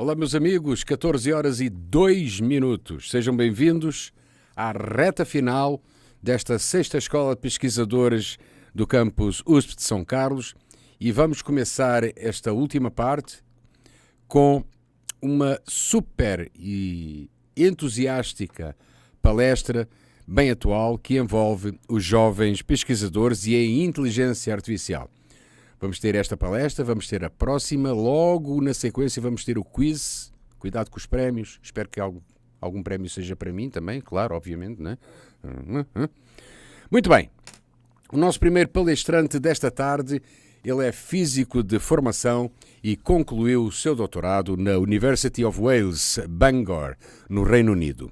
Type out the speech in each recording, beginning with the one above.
Olá, meus amigos, 14 horas e 2 minutos. Sejam bem-vindos à reta final desta sexta Escola de Pesquisadores do campus USP de São Carlos e vamos começar esta última parte com uma super e entusiástica palestra bem atual que envolve os jovens pesquisadores e a inteligência artificial. Vamos ter esta palestra, vamos ter a próxima, logo na sequência vamos ter o quiz. Cuidado com os prémios, espero que algum prémio seja para mim também, claro, obviamente, né? Muito bem, o nosso primeiro palestrante desta tarde, ele é físico de formação e concluiu o seu doutorado na University of Wales, Bangor, no Reino Unido.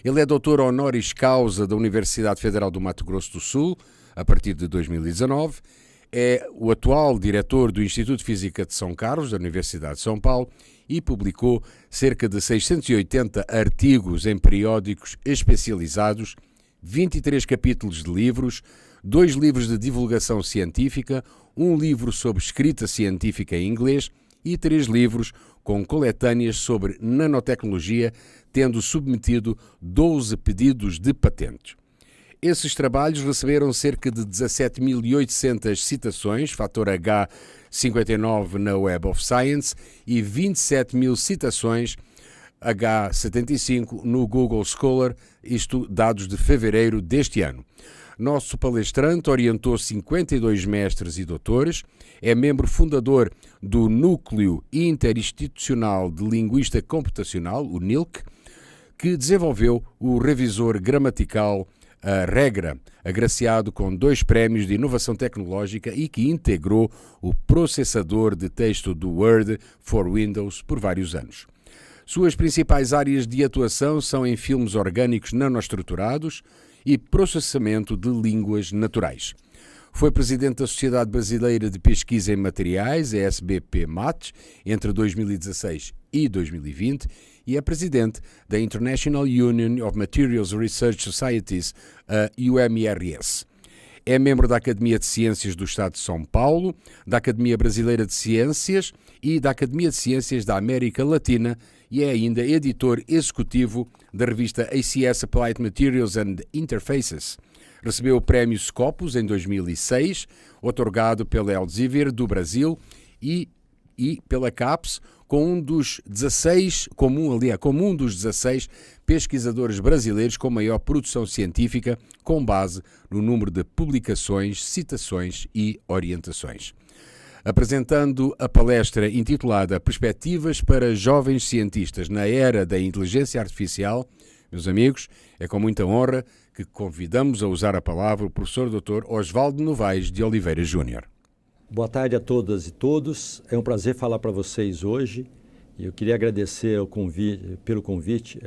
Ele é doutor honoris causa da Universidade Federal do Mato Grosso do Sul, a partir de 2019, é o atual diretor do Instituto de Física de São Carlos, da Universidade de São Paulo, e publicou cerca de 680 artigos em periódicos especializados, 23 capítulos de livros, 2 livros de divulgação científica, um livro sobre escrita científica em inglês e 3 livros com coletâneas sobre nanotecnologia, tendo submetido 12 pedidos de patentes. Esses trabalhos receberam cerca de 17.800 citações, fator H59 na Web of Science, e 27.000 citações, H75, no Google Scholar, isto dados de fevereiro deste ano. Nosso palestrante orientou 52 mestres e doutores, é membro fundador do Núcleo Interinstitucional de Linguística Computacional, o NILC, que desenvolveu o revisor gramatical a Regra, agraciado com 2 prémios de inovação tecnológica e que integrou o processador de texto do Word for Windows por vários anos. Suas principais áreas de atuação são em filmes orgânicos nanoestruturados e processamento de línguas naturais. Foi presidente da Sociedade Brasileira de Pesquisa em Materiais, a SBP-MAT, entre 2016 e 2020, e é presidente da International Union of Materials Research Societies, a UMRS. É membro da Academia de Ciências do Estado de São Paulo, da Academia Brasileira de Ciências e da Academia de Ciências da América Latina e é ainda editor executivo da revista ACS Applied Materials and Interfaces. Recebeu o prémio Scopus em 2006, otorgado pela Elsevier do Brasil e pela CAPES, como um dos 16 pesquisadores brasileiros com maior produção científica, com base no número de publicações, citações e orientações. Apresentando a palestra intitulada Perspectivas para Jovens Cientistas na Era da Inteligência Artificial, meus amigos, é com muita honra que convidamos a usar a palavra o professor Dr. Osvaldo Novaes de Oliveira Júnior. Boa tarde a todas e todos. É um prazer falar para vocês hoje. Eu queria agradecer pelo convite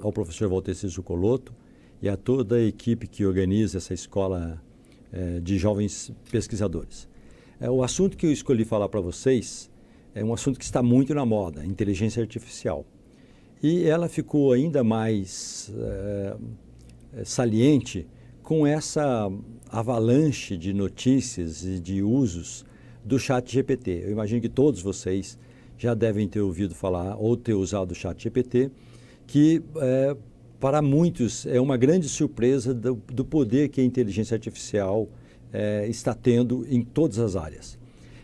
ao professor Valteci Zuccolotto e a toda a equipe que organiza essa escola de jovens pesquisadores. O assunto que eu escolhi falar para vocês é um assunto que está muito na moda, inteligência artificial. E ela ficou ainda mais saliente com essa avalanche de notícias e de usos do ChatGPT. Eu imagino que todos vocês já devem ter ouvido falar ou ter usado o ChatGPT, que para muitos é uma grande surpresa do poder que a inteligência artificial está tendo em todas as áreas.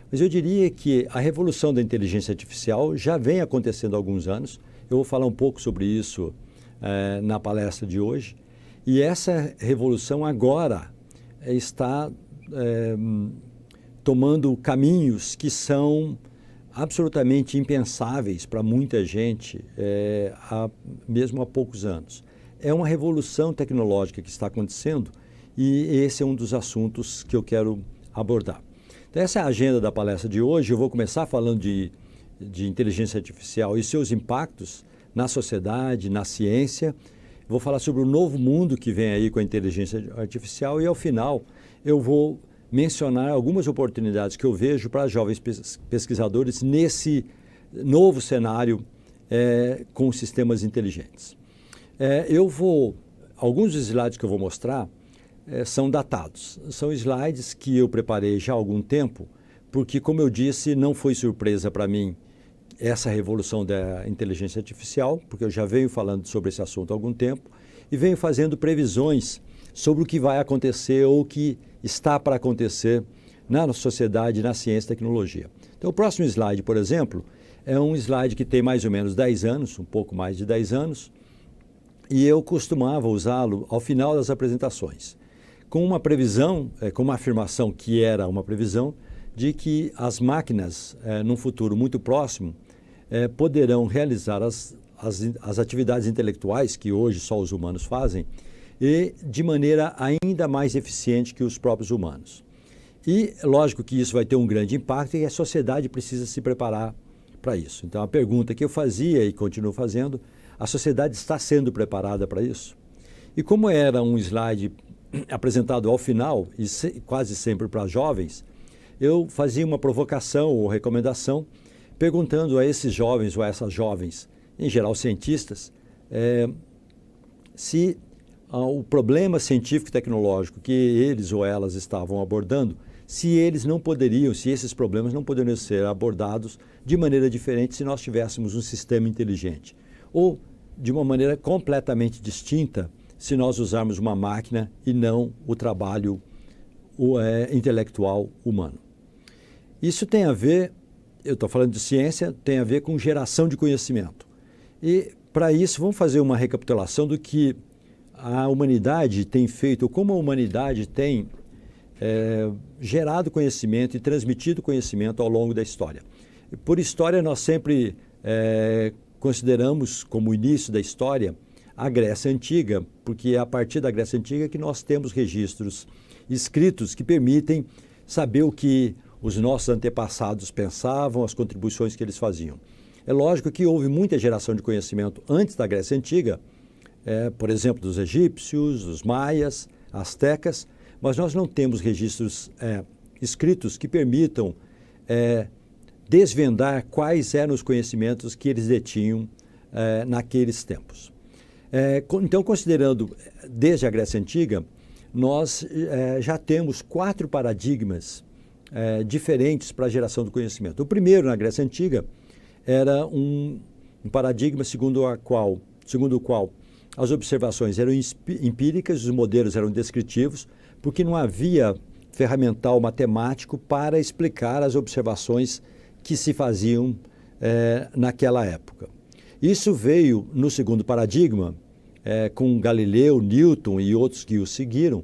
Mas eu diria que a revolução da inteligência artificial já vem acontecendo há alguns anos. Eu vou falar um pouco sobre isso na palestra de hoje. E essa revolução agora está tomando caminhos que são absolutamente impensáveis para muita gente, mesmo há poucos anos. É uma revolução tecnológica que está acontecendo e esse é um dos assuntos que eu quero abordar. Então, essa é a agenda da palestra de hoje. Eu vou começar falando de inteligência artificial e seus impactos na sociedade, na ciência. Vou falar sobre o novo mundo que vem aí com a inteligência artificial e, ao final, eu vou mencionar algumas oportunidades que eu vejo para jovens pesquisadores nesse novo cenário com sistemas inteligentes. Alguns dos slides que eu vou mostrar são datados. São slides que eu preparei já há algum tempo, porque, como eu disse, não foi surpresa para mim essa revolução da inteligência artificial, porque eu já venho falando sobre esse assunto há algum tempo, e venho fazendo previsões sobre o que vai acontecer ou o que está para acontecer na sociedade, na ciência e tecnologia. Então, o próximo slide, por exemplo, é um slide que tem mais ou menos 10 anos, um pouco mais de 10 anos, e eu costumava usá-lo ao final das apresentações, com uma previsão, com uma afirmação que era uma previsão, de que as máquinas, num futuro muito próximo, poderão realizar as atividades intelectuais que hoje só os humanos fazem, e de maneira ainda mais eficiente que os próprios humanos. E lógico que isso vai ter um grande impacto e a sociedade precisa se preparar para isso. Então a pergunta que eu fazia e continuo fazendo, a sociedade está sendo preparada para isso? E como era um slide apresentado ao final, e quase sempre para jovens, eu fazia uma provocação ou recomendação, perguntando a esses jovens ou a essas jovens, em geral cientistas, se o problema científico e tecnológico que eles ou elas estavam abordando, se esses problemas não poderiam ser abordados de maneira diferente se nós tivéssemos um sistema inteligente, ou de uma maneira completamente distinta se nós usarmos uma máquina e não o trabalho intelectual humano. Isso tem a ver, eu estou falando de ciência, tem a ver com geração de conhecimento. E para isso vamos fazer uma recapitulação do que a humanidade tem feito, como a humanidade tem gerado conhecimento e transmitido conhecimento ao longo da história. Por história, nós sempre consideramos como início da história a Grécia Antiga, porque é a partir da Grécia Antiga que nós temos registros escritos que permitem saber o que os nossos antepassados pensavam, as contribuições que eles faziam. É lógico que houve muita geração de conhecimento antes da Grécia Antiga, por exemplo, dos egípcios, dos maias, astecas, mas nós não temos registros escritos que permitam desvendar quais eram os conhecimentos que eles detinham naqueles tempos. Então, considerando desde a Grécia Antiga, nós já temos 4 paradigmas diferentes para a geração do conhecimento. O primeiro, na Grécia Antiga, era um paradigma segundo o qual as observações eram empíricas, os modelos eram descritivos, porque não havia ferramental matemático para explicar as observações que se faziam naquela época. Isso veio no segundo paradigma, com Galileu, Newton e outros que o seguiram,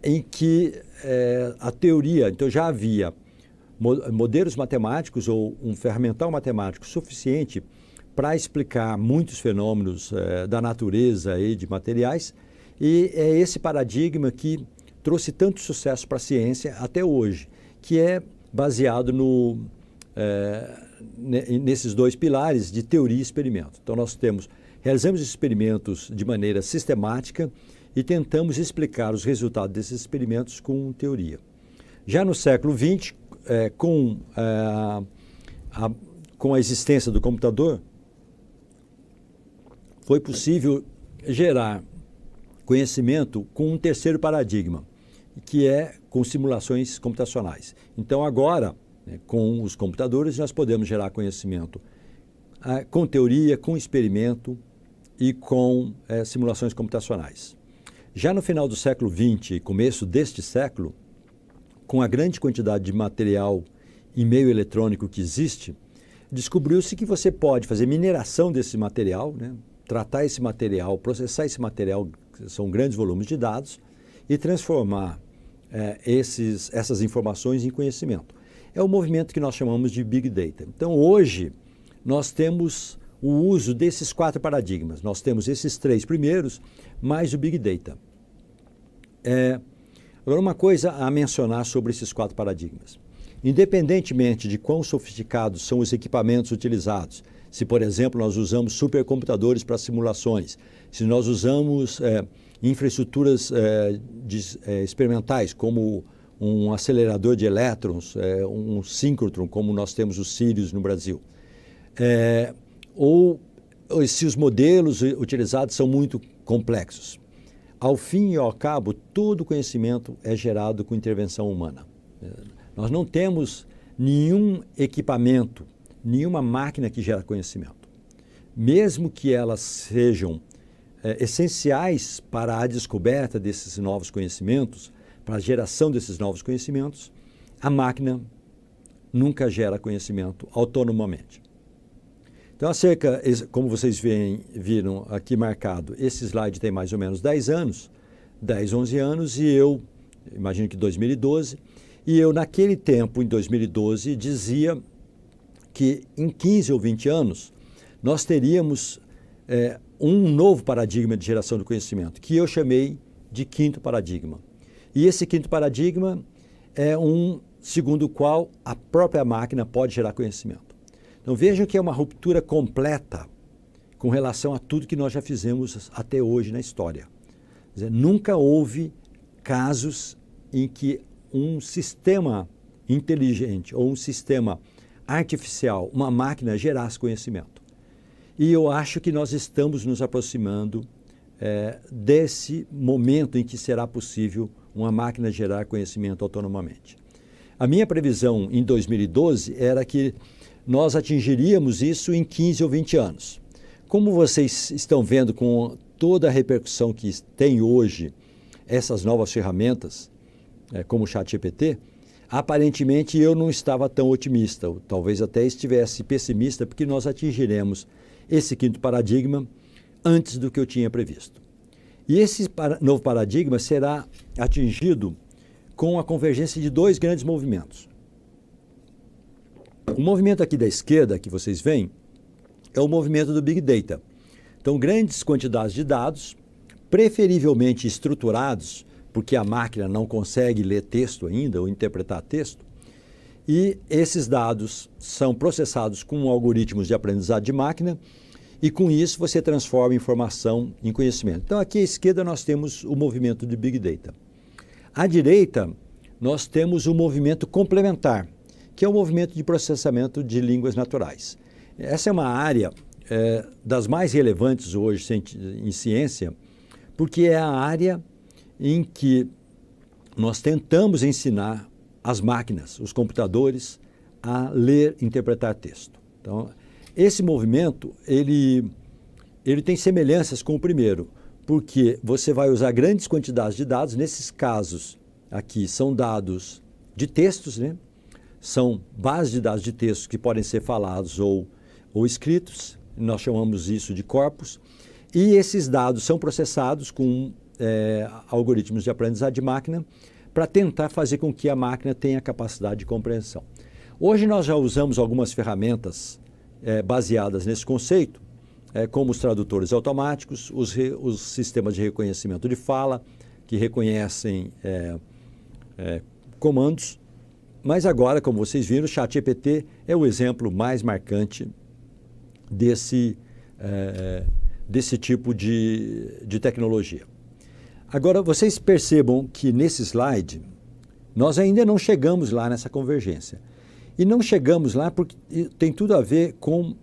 em que a teoria, então já havia modelos matemáticos ou um ferramental matemático suficiente para explicar muitos fenômenos da natureza e de materiais, e é esse paradigma que trouxe tanto sucesso para a ciência até hoje, que é baseado nesses 2 pilares de teoria e experimento. Então nós realizamos experimentos de maneira sistemática e tentamos explicar os resultados desses experimentos com teoria. Já no século XX, com a existência do computador, foi possível gerar conhecimento com um terceiro paradigma, que é com simulações computacionais. Então agora, com os computadores, nós podemos gerar conhecimento com teoria, com experimento e com simulações computacionais. Já no final do século XX e começo deste século, com a grande quantidade de material e meio eletrônico que existe, descobriu-se que você pode fazer mineração desse material, tratar esse material, processar esse material, que são grandes volumes de dados, e transformar essas informações em conhecimento. É o movimento que nós chamamos de Big Data. Então, hoje, nós temos o uso desses 4 paradigmas. Nós temos esses 3 primeiros, mais o Big Data. Agora, uma coisa a mencionar sobre esses 4 paradigmas. Independentemente de quão sofisticados são os equipamentos utilizados, se, por exemplo, nós usamos supercomputadores para simulações, se nós usamos infraestruturas experimentais, como um acelerador de elétrons, um síncrotron, como nós temos os Sirius no Brasil, ou se os modelos utilizados são muito complexos. Ao fim e ao cabo, todo o conhecimento é gerado com intervenção humana. Nós não temos nenhum equipamento nenhuma máquina que gera conhecimento. Mesmo que elas sejam essenciais para a descoberta desses novos conhecimentos, para a geração desses novos conhecimentos, a máquina nunca gera conhecimento autonomamente. Então, como vocês viram aqui marcado, esse slide tem mais ou menos 10 anos, 10, 11 anos, e eu imagino que 2012, e eu naquele tempo, em 2012, dizia que em 15 ou 20 anos nós teríamos um novo paradigma de geração do conhecimento, que eu chamei de quinto paradigma. E esse quinto paradigma é um segundo o qual a própria máquina pode gerar conhecimento. Então vejam que é uma ruptura completa com relação a tudo que nós já fizemos até hoje na história. Quer dizer, nunca houve casos em que um sistema inteligente ou um sistema artificial, uma máquina, gerasse conhecimento. E eu acho que nós estamos nos aproximando desse momento em que será possível uma máquina gerar conhecimento autonomamente. A minha previsão em 2012 era que nós atingiríamos isso em 15 ou 20 anos. Como vocês estão vendo com toda a repercussão que tem hoje essas novas ferramentas, como o ChatGPT, aparentemente eu não estava tão otimista, talvez até estivesse pessimista, porque nós atingiremos esse quinto paradigma antes do que eu tinha previsto. E esse novo paradigma será atingido com a convergência de dois grandes movimentos. O movimento aqui da esquerda, que vocês veem, é o movimento do Big Data. Então, grandes quantidades de dados, preferivelmente estruturados, porque a máquina não consegue ler texto ainda ou interpretar texto, e esses dados são processados com algoritmos de aprendizado de máquina, e com isso você transforma informação em conhecimento. Então, aqui à esquerda nós temos o movimento de Big Data. À direita, nós temos o movimento complementar, que é o movimento de processamento de línguas naturais. Essa é uma área das mais relevantes hoje em ciência, porque é a área em que nós tentamos ensinar as máquinas, os computadores, a ler e interpretar texto. Então, esse movimento, ele tem semelhanças com o primeiro, porque você vai usar grandes quantidades de dados, nesses casos aqui são dados de textos, né? São bases de dados de textos que podem ser falados ou escritos, nós chamamos isso de corpos, e esses dados são processados com algoritmos de aprendizado de máquina para tentar fazer com que a máquina tenha capacidade de compreensão. Hoje nós já usamos algumas ferramentas baseadas nesse conceito, como os tradutores automáticos, os sistemas de reconhecimento de fala, que reconhecem comandos. Mas agora, como vocês viram, o ChatGPT é o exemplo mais marcante desse tipo de tecnologia. Agora, vocês percebam que nesse slide, nós ainda não chegamos lá nessa convergência. E não chegamos lá porque tem tudo a ver com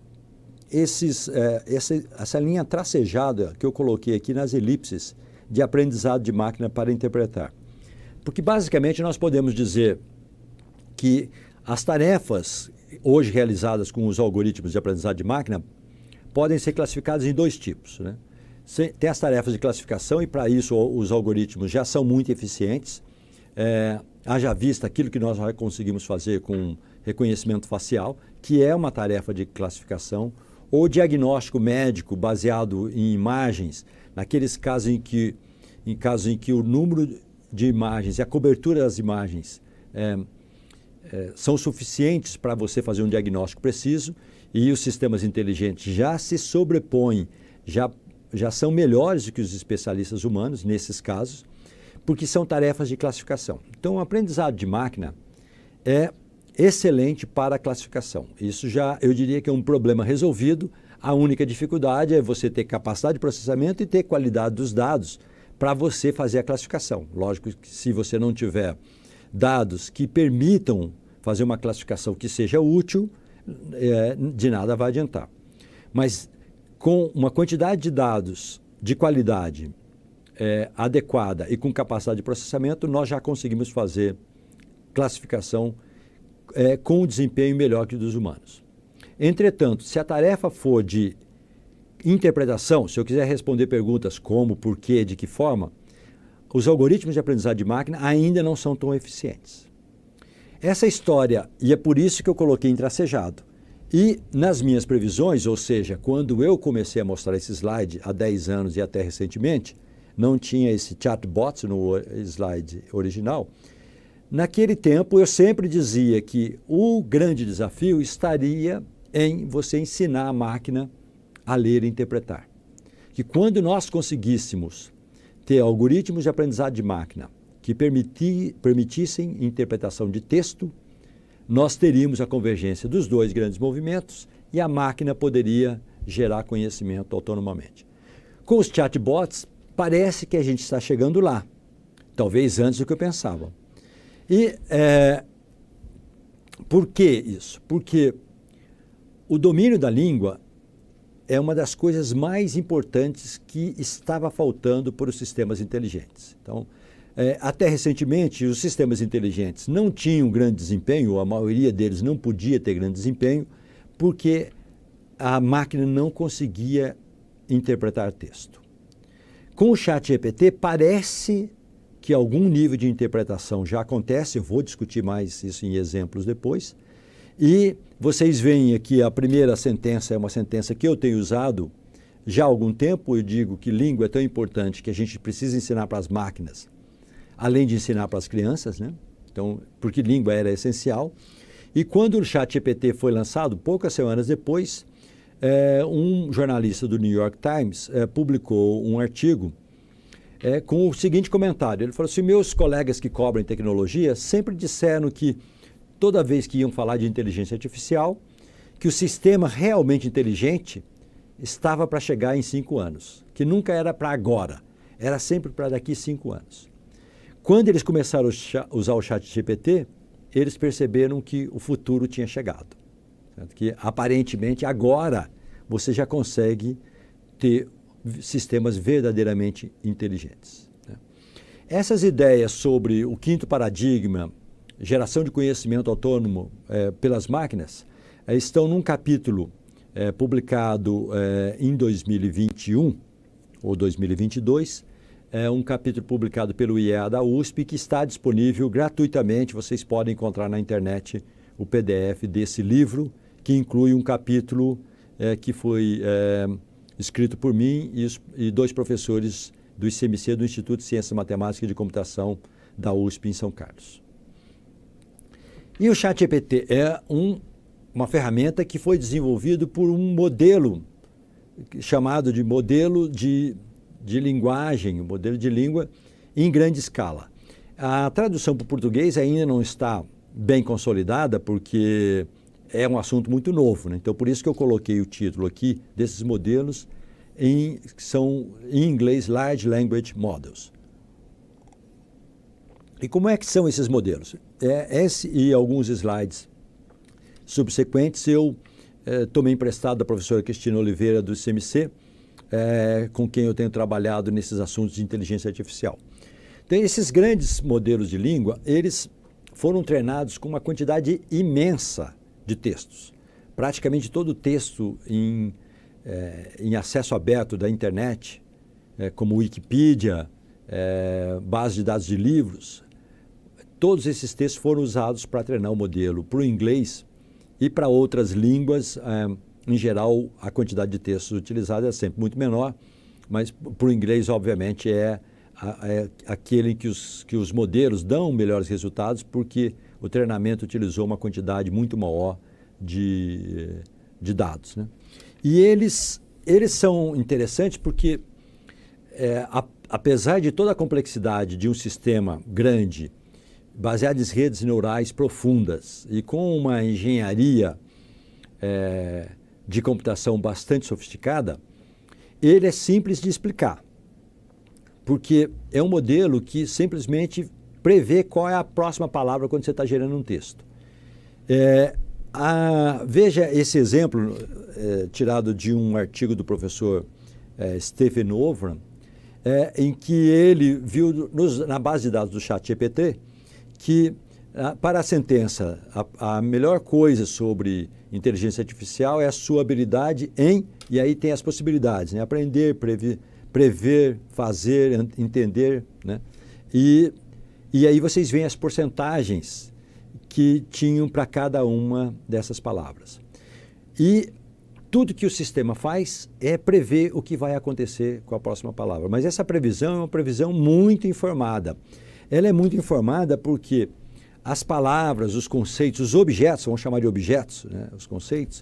essa linha tracejada que eu coloquei aqui nas elipses de aprendizado de máquina para interpretar. Porque, basicamente, nós podemos dizer que as tarefas hoje realizadas com os algoritmos de aprendizado de máquina podem ser classificadas em dois tipos, né? Tem as tarefas de classificação e, para isso, os algoritmos já são muito eficientes. Haja vista aquilo que nós já conseguimos fazer com reconhecimento facial, que é uma tarefa de classificação, ou diagnóstico médico baseado em imagens, naqueles casos em que o número de imagens e a cobertura das imagens são suficientes para você fazer um diagnóstico preciso, e os sistemas inteligentes já se sobrepõem, já são melhores do que os especialistas humanos nesses casos, porque são tarefas de classificação. Então, o aprendizado de máquina é excelente para a classificação. Isso já, eu diria que é um problema resolvido. A única dificuldade é você ter capacidade de processamento e ter qualidade dos dados para você fazer a classificação. Lógico que se você não tiver dados que permitam fazer uma classificação que seja útil, de nada vai adiantar. Mas com uma quantidade de dados de qualidade adequada e com capacidade de processamento, nós já conseguimos fazer classificação com um desempenho melhor que o dos humanos. Entretanto, se a tarefa for de interpretação, se eu quiser responder perguntas como, por quê, de que forma, os algoritmos de aprendizado de máquina ainda não são tão eficientes. Essa história, e é por isso que eu coloquei em tracejado. E nas minhas previsões, ou seja, quando eu comecei a mostrar esse slide há 10 anos e até recentemente, não tinha esse chatbot no slide original, naquele tempo eu sempre dizia que o grande desafio estaria em você ensinar a máquina a ler e interpretar. Que quando nós conseguíssemos ter algoritmos de aprendizado de máquina que permitissem interpretação de texto, nós teríamos a convergência dos dois grandes movimentos e a máquina poderia gerar conhecimento autonomamente. Com os chatbots, parece que a gente está chegando lá, talvez antes do que eu pensava. E por que isso? Porque o domínio da língua é uma das coisas mais importantes que estava faltando para os sistemas inteligentes. Então, até recentemente, os sistemas inteligentes não tinham grande desempenho, a maioria deles não podia ter grande desempenho, porque a máquina não conseguia interpretar texto. Com o ChatGPT, parece que algum nível de interpretação já acontece, eu vou discutir mais isso em exemplos depois, e vocês veem aqui a primeira sentença é uma sentença que eu tenho usado já há algum tempo. Eu digo que língua é tão importante que a gente precisa ensinar para as máquinas, além de ensinar para as crianças, né? Então, porque língua era essencial. E quando o ChatGPT foi lançado, poucas semanas depois, um jornalista do New York Times publicou um artigo com o seguinte comentário. Ele falou assim: meus colegas que cobrem tecnologia sempre disseram que toda vez que iam falar de inteligência artificial, que o sistema realmente inteligente estava para chegar em 5 anos, que nunca era para agora, era sempre para daqui 5 anos. Quando eles começaram a usar o ChatGPT, eles perceberam que o futuro tinha chegado. Certo? Que aparentemente agora você já consegue ter sistemas verdadeiramente inteligentes. Né? Essas ideias sobre o quinto paradigma, geração de conhecimento autônomo pelas máquinas, estão num capítulo publicado em 2021 ou 2022, um capítulo publicado pelo IEA da USP que está disponível gratuitamente. Vocês podem encontrar na internet o PDF desse livro, que inclui um capítulo que foi escrito por mim e 2 professores do ICMC, do Instituto de Ciências Matemáticas e de Computação da USP em São Carlos. E o ChatGPT é uma ferramenta que foi desenvolvido por um modelo chamado de modelo de linguagem, um modelo de língua em grande escala. A tradução para o português ainda não está bem consolidada, porque é um assunto muito novo, né? Então, por isso que eu coloquei o título aqui desses modelos, que são, em inglês, Large Language Models. E como é que são esses modelos? Esse e alguns slides subsequentes eu tomei emprestado da professora Cristina Oliveira, do ICMC, com quem eu tenho trabalhado nesses assuntos de inteligência artificial. Então, esses grandes modelos de língua, eles foram treinados com uma quantidade imensa de textos. Praticamente todo o texto em acesso aberto da internet, como Wikipedia, base de dados de livros, todos esses textos foram usados para treinar o modelo para o inglês e para outras línguas. Em geral, a quantidade de textos utilizados é sempre muito menor, mas para o inglês, obviamente, é aquele em que os modelos dão melhores resultados, porque o treinamento utilizou uma quantidade muito maior de dados, né? E eles são interessantes porque, apesar de toda a complexidade de um sistema grande, baseado em redes neurais profundas e com uma engenharia de computação bastante sofisticada, ele é simples de explicar, porque é um modelo que simplesmente prevê qual é a próxima palavra quando você está gerando um texto. Veja esse exemplo tirado de um artigo do professor Stephen Ovram, em que ele viu na base de dados do ChatGPT que Para a sentença, a melhor coisa sobre inteligência artificial é a sua habilidade em, e aí tem as possibilidades, né? Aprender, prever, fazer, entender, né? E aí vocês veem as porcentagens que tinham para cada uma dessas palavras. E tudo que o sistema faz é prever o que vai acontecer com a próxima palavra. Mas essa previsão é uma previsão muito informada. Ela é muito informada porque as palavras, os conceitos, os objetos, vamos chamar de objetos, né, os conceitos,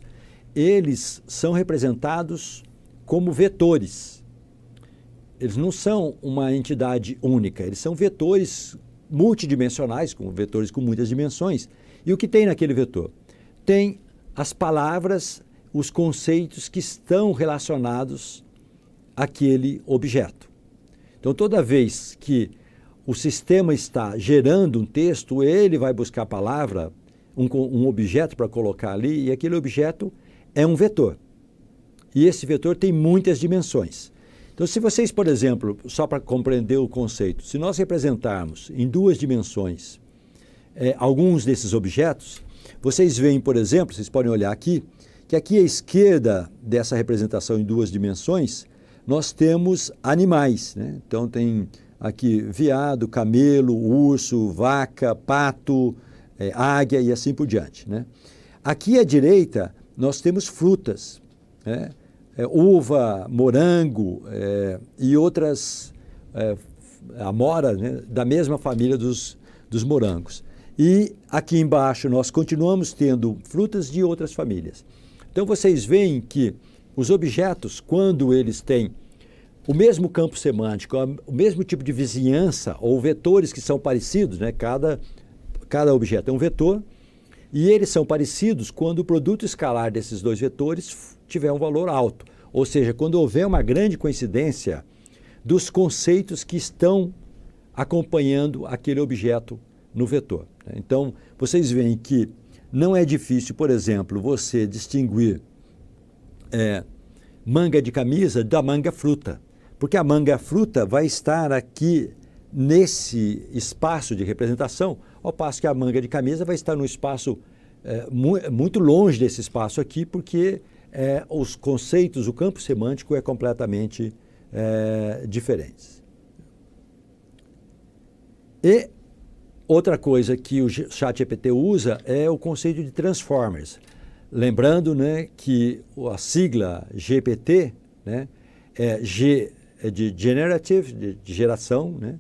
eles são representados como vetores. Eles não são uma entidade única, eles são vetores multidimensionais, como vetores com muitas dimensões. E o que tem naquele vetor? Tem as palavras, os conceitos que estão relacionados àquele objeto. Então, toda vez que o sistema está gerando um texto, ele vai buscar a palavra, um objeto para colocar ali, e aquele objeto é um vetor. E esse vetor tem muitas dimensões. Então, se vocês, por exemplo, só para compreender o conceito, se nós representarmos em 2 dimensões alguns desses objetos, vocês veem, por exemplo, vocês podem olhar aqui, que aqui à esquerda dessa representação em 2 dimensões, nós temos animais, né? Então, tem aqui veado, camelo, urso, vaca, pato, águia e assim por diante, né? Aqui à direita, nós temos frutas, né? Uva, morango e outras amoras, né? Da mesma família dos morangos. E aqui embaixo nós continuamos tendo frutas de outras famílias. Então vocês veem que os objetos, quando eles têm o mesmo campo semântico, o mesmo tipo de vizinhança ou vetores que são parecidos, né? Cada objeto é um vetor, e eles são parecidos quando o produto escalar desses 2 vetores tiver um valor alto. Ou seja, quando houver uma grande coincidência dos conceitos que estão acompanhando aquele objeto no vetor. Então, vocês veem que não é difícil, por exemplo, você distinguir manga de camisa da manga fruta, porque a manga fruta vai estar aqui nesse espaço de representação, ao passo que a manga de camisa vai estar num espaço muito longe desse espaço aqui, porque os conceitos, o campo semântico é completamente diferente. E outra coisa que o ChatGPT usa é o conceito de transformers. Lembrando, né, que a sigla GPT, né, G é de generative, de geração, né,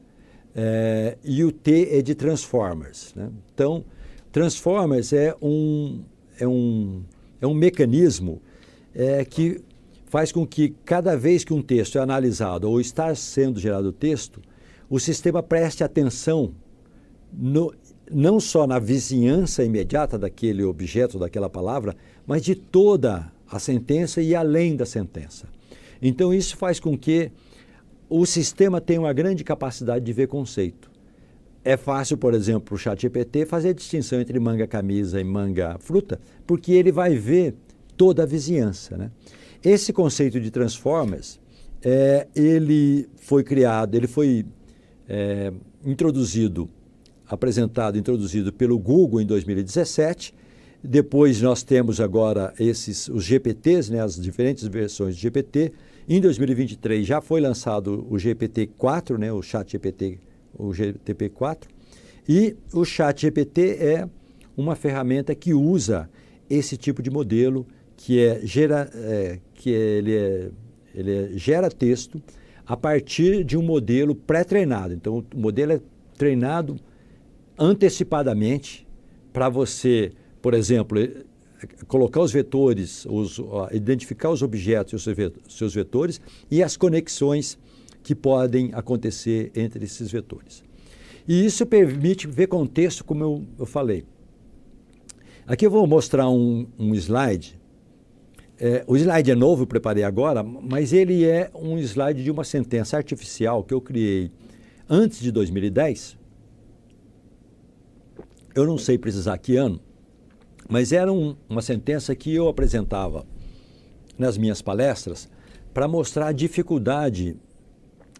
e o T é de transformers, né? Então, transformers é um mecanismo que faz com que cada vez que um texto é analisado ou está sendo gerado texto, o sistema preste atenção não só na vizinhança imediata daquele objeto, daquela palavra, mas de toda a sentença e além da sentença. Então, isso faz com que o sistema tenha uma grande capacidade de ver conceito. É fácil, por exemplo, para o ChatGPT fazer a distinção entre manga camisa e manga fruta, porque ele vai ver toda a vizinhança, né? Esse conceito de transformers, ele foi introduzido pelo Google em 2017. Depois nós temos agora os GPTs, né, as diferentes versões de GPT. Em 2023 já foi lançado o GPT-4, né, o ChatGPT, o GPT-4. E o ChatGPT é uma ferramenta que usa esse tipo de modelo ele gera texto a partir de um modelo pré-treinado. Então, o modelo é treinado antecipadamente para você, por exemplo, colocar os vetores, identificar os objetos e os seus vetores e as conexões que podem acontecer entre esses vetores. E isso permite ver contexto, como eu falei. Aqui eu vou mostrar um slide. O slide é novo, eu preparei agora, mas ele é um slide de uma sentença artificial que eu criei antes de 2010. Eu não sei precisar que ano, mas era uma sentença que eu apresentava nas minhas palestras para mostrar a dificuldade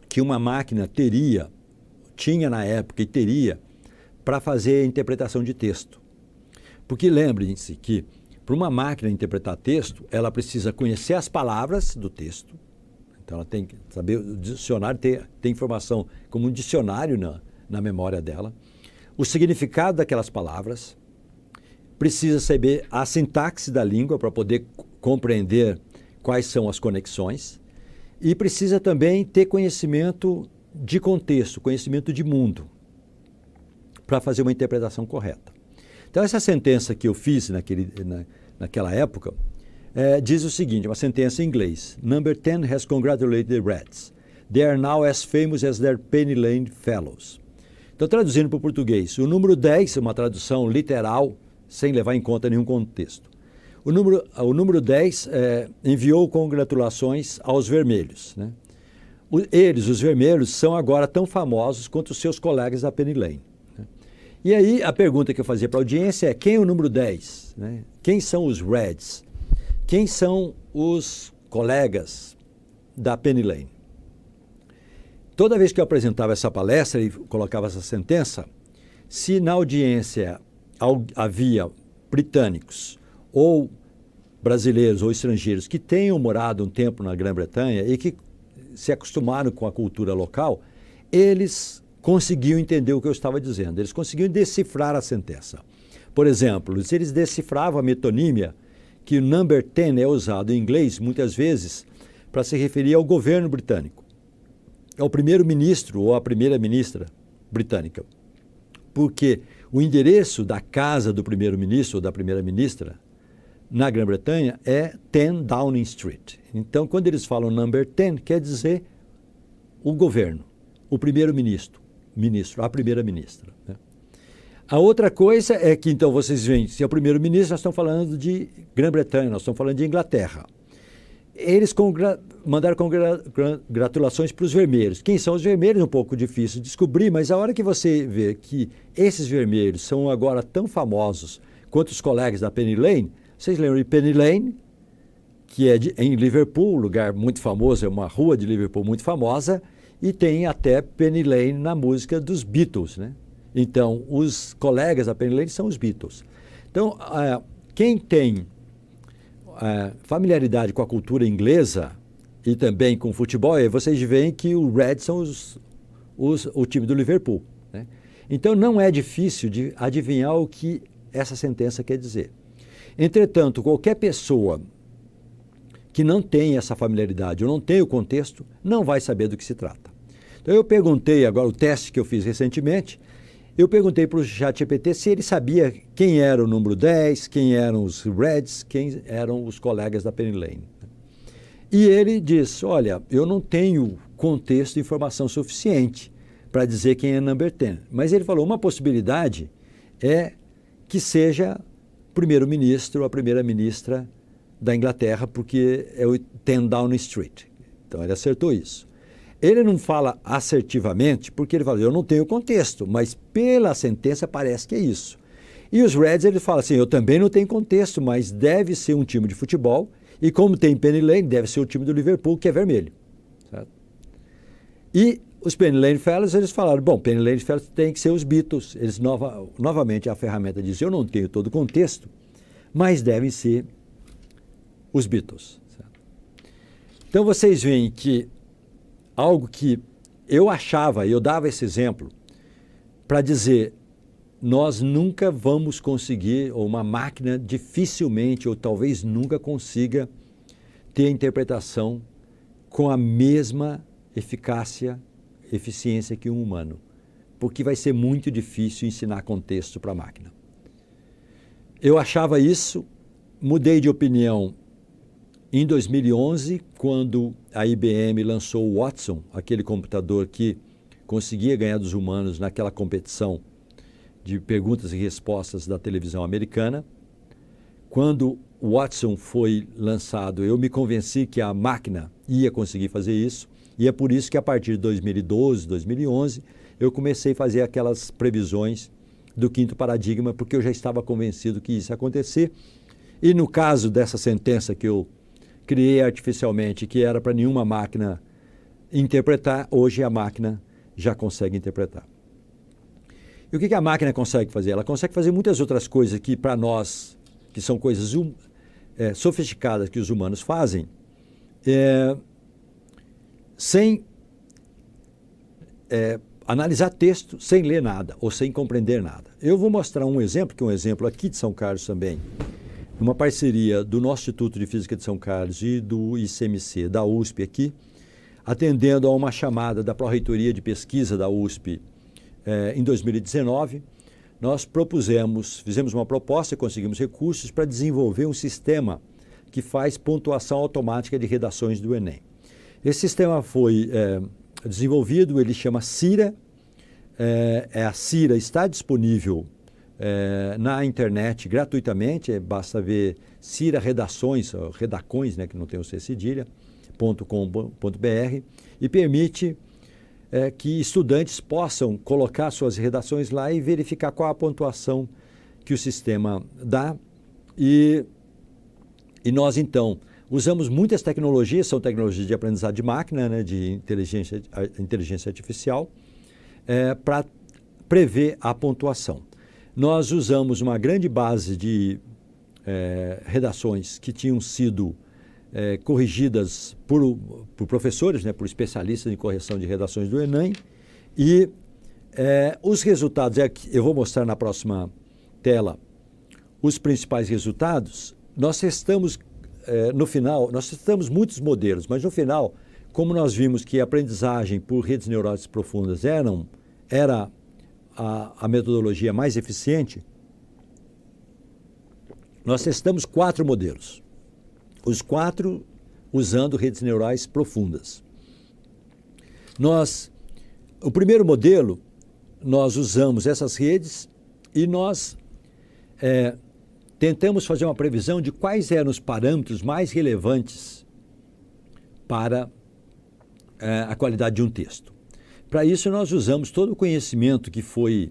que uma máquina tinha na época e teria, para fazer a interpretação de texto. Porque lembrem-se que, para uma máquina interpretar texto, ela precisa conhecer as palavras do texto. Então, ela tem que saber o dicionário, ter informação como um dicionário na memória dela. O significado daquelas palavras. Precisa saber a sintaxe da língua para poder compreender quais são as conexões. E precisa também ter conhecimento de contexto, conhecimento de mundo, para fazer uma interpretação correta. Então, essa sentença que eu fiz naquela época diz o seguinte, uma sentença em inglês. Number 10 has congratulated the Reds. They are now as famous as their Penny Lane fellows. Então, traduzindo para o português, o número 10, uma tradução literal, sem levar em conta nenhum contexto. O número 10 enviou congratulações aos vermelhos. Né? Eles, os vermelhos, são agora tão famosos quanto os seus colegas da Penny Lane. Né? E aí, a pergunta que eu fazia para a audiência é, quem é o número 10? Né? Quem são os Reds? Quem são os colegas da Penny Lane? Toda vez que eu apresentava essa palestra e colocava essa sentença, se na audiência havia britânicos ou brasileiros ou estrangeiros que tenham morado um tempo na Grã-Bretanha e que se acostumaram com a cultura local, eles conseguiam entender o que eu estava dizendo, eles conseguiam decifrar a sentença. Por exemplo, se eles decifravam a metonímia, que o number 10 é usado em inglês muitas vezes para se referir ao governo britânico, ao primeiro-ministro ou à primeira-ministra britânica. Porque o endereço da casa do primeiro-ministro ou da primeira-ministra na Grã-Bretanha é 10 Downing Street. Então, quando eles falam number 10, quer dizer o governo, o primeiro-ministro, a primeira-ministra. Né? A outra coisa é que, então, vocês veem, se é o primeiro-ministro, nós estamos falando de Grã-Bretanha, nós estamos falando de Inglaterra. Eles mandaram congratulações para os vermelhos. Quem são os vermelhos? É um pouco difícil de descobrir, mas a hora que você vê que esses vermelhos são agora tão famosos quanto os colegas da Penny Lane, vocês lembram de Penny Lane, que é em Liverpool, um lugar muito famoso, é uma rua de Liverpool muito famosa, e tem até Penny Lane na música dos Beatles, né? Então, os colegas da Penny Lane são os Beatles. Então, quem tem familiaridade com a cultura inglesa e também com o futebol, vocês veem que o Reds são o time do Liverpool. Né? Então, não é difícil de adivinhar o que essa sentença quer dizer. Entretanto, qualquer pessoa que não tem essa familiaridade ou não tem o contexto, não vai saber do que se trata. Então, eu perguntei, agora o teste que eu fiz recentemente, eu perguntei para o ChatGPT se ele sabia quem era o número 10, quem eram os Reds, quem eram os colegas da Penny Lane. E ele disse, olha, eu não tenho contexto e informação suficiente para dizer quem é number 10. Mas ele falou, uma possibilidade é que seja o primeiro-ministro ou a primeira-ministra da Inglaterra, porque é o 10 Downing Street. Então ele acertou isso. Ele não fala assertivamente, porque ele fala, eu não tenho contexto, mas pela sentença parece que é isso. E os Reds, ele fala assim, eu também não tenho contexto, mas deve ser um time de futebol, e como tem Penny Lane, deve ser o time do Liverpool, que é vermelho. Certo? E os Penny Lane Fellows, eles falaram, bom, Penny Lane Fellows tem que ser os Beatles. Eles novamente a ferramenta diz, eu não tenho todo o contexto, mas devem ser os Beatles. Certo? Então vocês veem que algo que eu achava, eu dava esse exemplo, para dizer, nós nunca vamos conseguir, ou uma máquina dificilmente, ou talvez nunca consiga ter a interpretação com a mesma eficiência que um humano, porque vai ser muito difícil ensinar contexto para a máquina. Eu achava isso, mudei de opinião em 2011, quando a IBM lançou o Watson, aquele computador que conseguia ganhar dos humanos naquela competição de perguntas e respostas da televisão americana. Quando o Watson foi lançado, eu me convenci que a máquina ia conseguir fazer isso, e é por isso que a partir de 2012, 2011, eu comecei a fazer aquelas previsões do quinto paradigma, porque eu já estava convencido que isso ia acontecer. E no caso dessa sentença que eu criei artificialmente, que era para nenhuma máquina interpretar, hoje a máquina já consegue interpretar. E o que a máquina consegue fazer? Ela consegue fazer muitas outras coisas que para nós, que são coisas sofisticadas que os humanos fazem, sem analisar texto, sem ler nada ou sem compreender nada. Eu vou mostrar um exemplo, que é um exemplo aqui de São Carlos também, uma parceria do nosso Instituto de Física de São Carlos e do ICMC, da USP aqui, atendendo a uma chamada da Pró-Reitoria de Pesquisa da USP em 2019. Nós fizemos uma proposta e conseguimos recursos para desenvolver um sistema que faz pontuação automática de redações do Enem. Esse sistema foi desenvolvido, ele chama CIRA. A CIRA está disponível na internet gratuitamente, basta ver CIRA Redações, Redacões, né, que não tem o C cedilha, .com.br, e permite que estudantes possam colocar suas redações lá e verificar qual a pontuação que o sistema dá. E nós, então, usamos muitas tecnologias, são tecnologias de aprendizado de máquina, né, de inteligência artificial, para prever a pontuação. Nós usamos uma grande base de redações que tinham sido corrigidas por professores, né, por especialistas em correção de redações do Enem, e os resultados, eu vou mostrar na próxima tela os principais resultados. Nós testamos, no final, nós testamos muitos modelos, mas no final, como nós vimos que a aprendizagem por redes neurais profundas era a metodologia mais eficiente, nós testamos 4 modelos. Os 4 usando redes neurais profundas. O primeiro modelo, nós usamos essas redes e nós tentamos fazer uma previsão de quais eram os parâmetros mais relevantes para a qualidade de um texto. Para isso, nós usamos todo o conhecimento que foi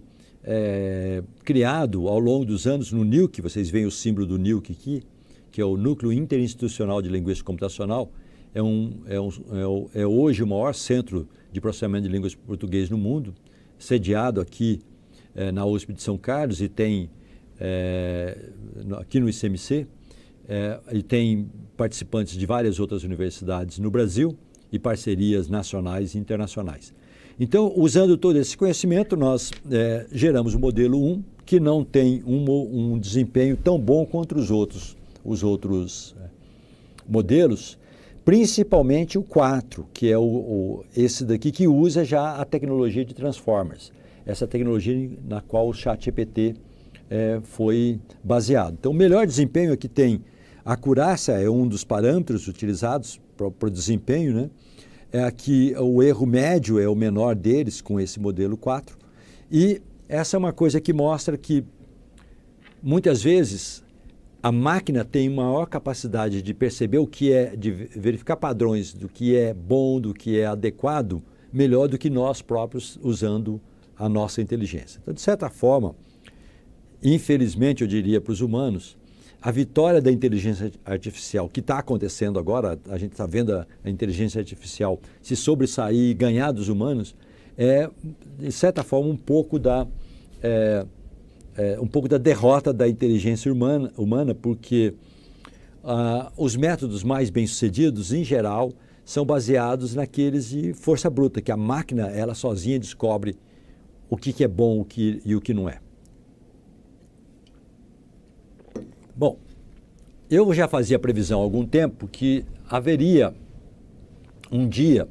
criado ao longo dos anos no NILC, vocês veem o símbolo do NILC aqui, que é o Núcleo Interinstitucional de Linguística Computacional, é hoje o maior centro de processamento de línguas português no mundo, sediado aqui na USP de São Carlos e tem aqui no ICMC, e tem participantes de várias outras universidades no Brasil e parcerias nacionais e internacionais. Então, usando todo esse conhecimento, nós geramos o modelo 1, que não tem um desempenho tão bom quanto os outros modelos, principalmente o 4, que é esse daqui que usa já a tecnologia de Transformers, essa tecnologia na qual o ChatGPT foi baseado. Então, o melhor desempenho aqui tem a acurácia, é um dos parâmetros utilizados para o desempenho, né? Aqui o erro médio é o menor deles com esse modelo 4. E essa é uma coisa que mostra que muitas vezes a máquina tem maior capacidade de perceber de verificar padrões do que é bom, do que é adequado, melhor do que nós próprios usando a nossa inteligência. Então, de certa forma, infelizmente, eu diria para os humanos, a vitória da inteligência artificial que está acontecendo agora, a gente está vendo a inteligência artificial se sobressair e ganhar dos humanos, de certa forma, um pouco da derrota da inteligência humana, porque os métodos mais bem-sucedidos, em geral, são baseados naqueles de força bruta, que a máquina, ela sozinha descobre o que é bom e o que não é. Bom, eu já fazia previsão há algum tempo que haveria um dia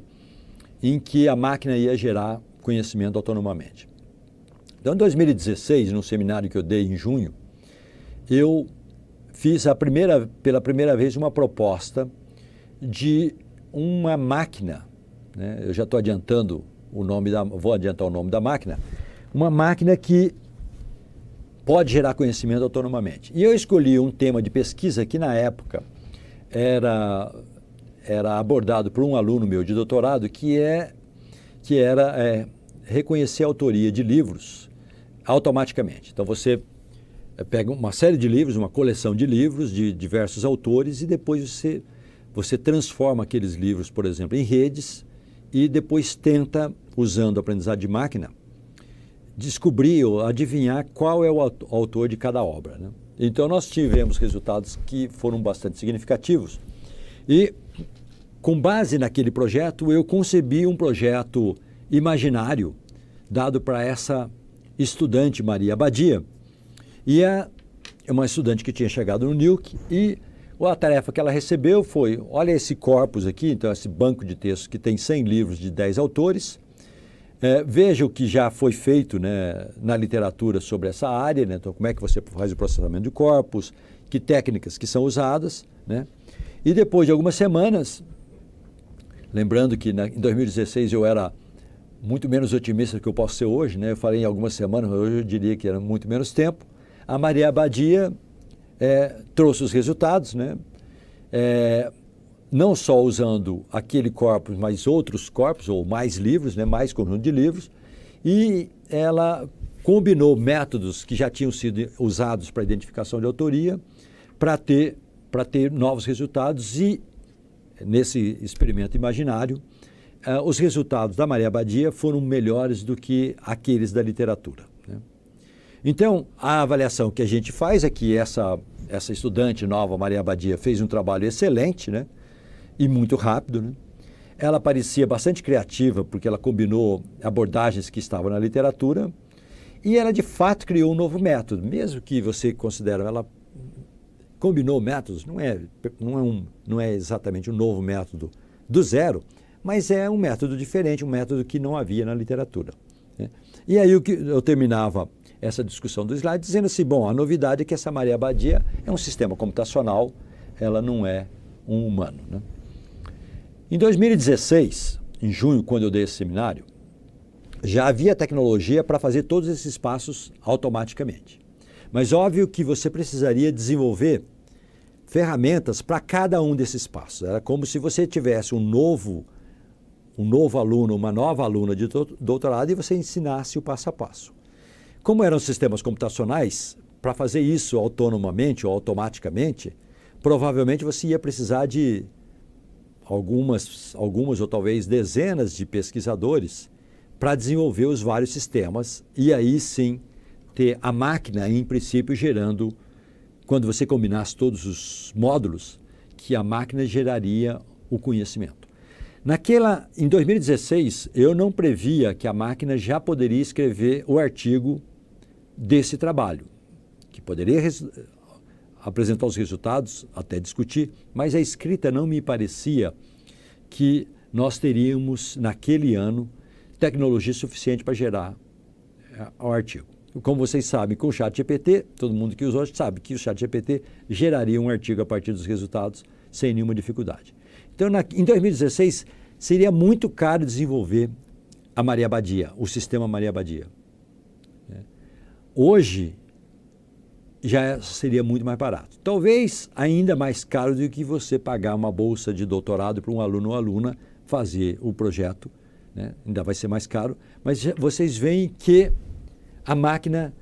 em que a máquina ia gerar conhecimento autonomamente. Então, em 2016, num seminário que eu dei em junho, eu fiz pela primeira vez uma proposta de uma máquina, né? Eu já estou adiantando vou adiantar o nome da máquina, uma máquina que pode gerar conhecimento autonomamente. E eu escolhi um tema de pesquisa que, na época, era abordado por um aluno meu de doutorado, que era reconhecer a autoria de livros automaticamente. Então, você pega uma série de livros, uma coleção de livros de diversos autores, e depois você transforma aqueles livros, por exemplo, em redes, e depois tenta, usando o aprendizado de máquina, descobrir ou adivinhar qual é o autor de cada obra, né? Então, nós tivemos resultados que foram bastante significativos. E, com base naquele projeto, eu concebi um projeto imaginário dado para essa estudante, Maria Abadia. E é uma estudante que tinha chegado no NILC e a tarefa que ela recebeu foi, olha esse corpus aqui, então esse banco de textos que tem 100 livros de 10 autores, veja o que já foi feito, né, na literatura sobre essa área, né, então como é que você faz o processamento de corpus, que técnicas que são usadas, né, e depois de algumas semanas, lembrando que em 2016 eu era muito menos otimista do que eu posso ser hoje, né, eu falei em algumas semanas, hoje eu diria que era muito menos tempo, a Maria Abadia trouxe os resultados, né, não só usando aquele corpus, mas outros corpos, ou mais livros, né, mais conjunto de livros, e ela combinou métodos que já tinham sido usados para identificação de autoria para ter novos resultados e, nesse experimento imaginário, os resultados da Maria Abadia foram melhores do que aqueles da literatura, né? Então, a avaliação que a gente faz é que essa estudante nova, Maria Abadia, fez um trabalho excelente, né? E muito rápido, né? Ela parecia bastante criativa, porque ela combinou abordagens que estavam na literatura e ela, de fato, criou um novo método. Mesmo que você considere, ela combinou métodos, não é exatamente um novo método do zero, mas é um método diferente, um método que não havia na literatura, né? E aí eu terminava essa discussão do slide dizendo assim, bom, a novidade é que essa Maria Abadia é um sistema computacional, ela não é um humano, né? Em 2016, em junho, quando eu dei esse seminário, já havia tecnologia para fazer todos esses passos automaticamente. Mas óbvio que você precisaria desenvolver ferramentas para cada um desses passos. Era como se você tivesse um novo aluno, uma nova aluna de doutorado e você ensinasse o passo a passo. Como eram sistemas computacionais, para fazer isso autonomamente ou automaticamente, provavelmente você ia precisar de algumas ou talvez dezenas de pesquisadores para desenvolver os vários sistemas e aí sim ter a máquina, em princípio, gerando, quando você combinasse todos os módulos, que a máquina geraria o conhecimento. Em 2016, eu não previa que a máquina já poderia escrever o artigo desse trabalho, que poderia apresentar os resultados, até discutir, mas a escrita não me parecia que nós teríamos, naquele ano, tecnologia suficiente para gerar o artigo. Como vocês sabem, com o ChatGPT, todo mundo que usou sabe que o ChatGPT geraria um artigo a partir dos resultados sem nenhuma dificuldade. Então, em 2016, seria muito caro desenvolver a Maria Abadia, o sistema Maria Abadia. Hoje, já seria muito mais barato. Talvez ainda mais caro do que você pagar uma bolsa de doutorado para um aluno ou aluna fazer o projeto, né? Ainda vai ser mais caro, mas vocês veem que a máquina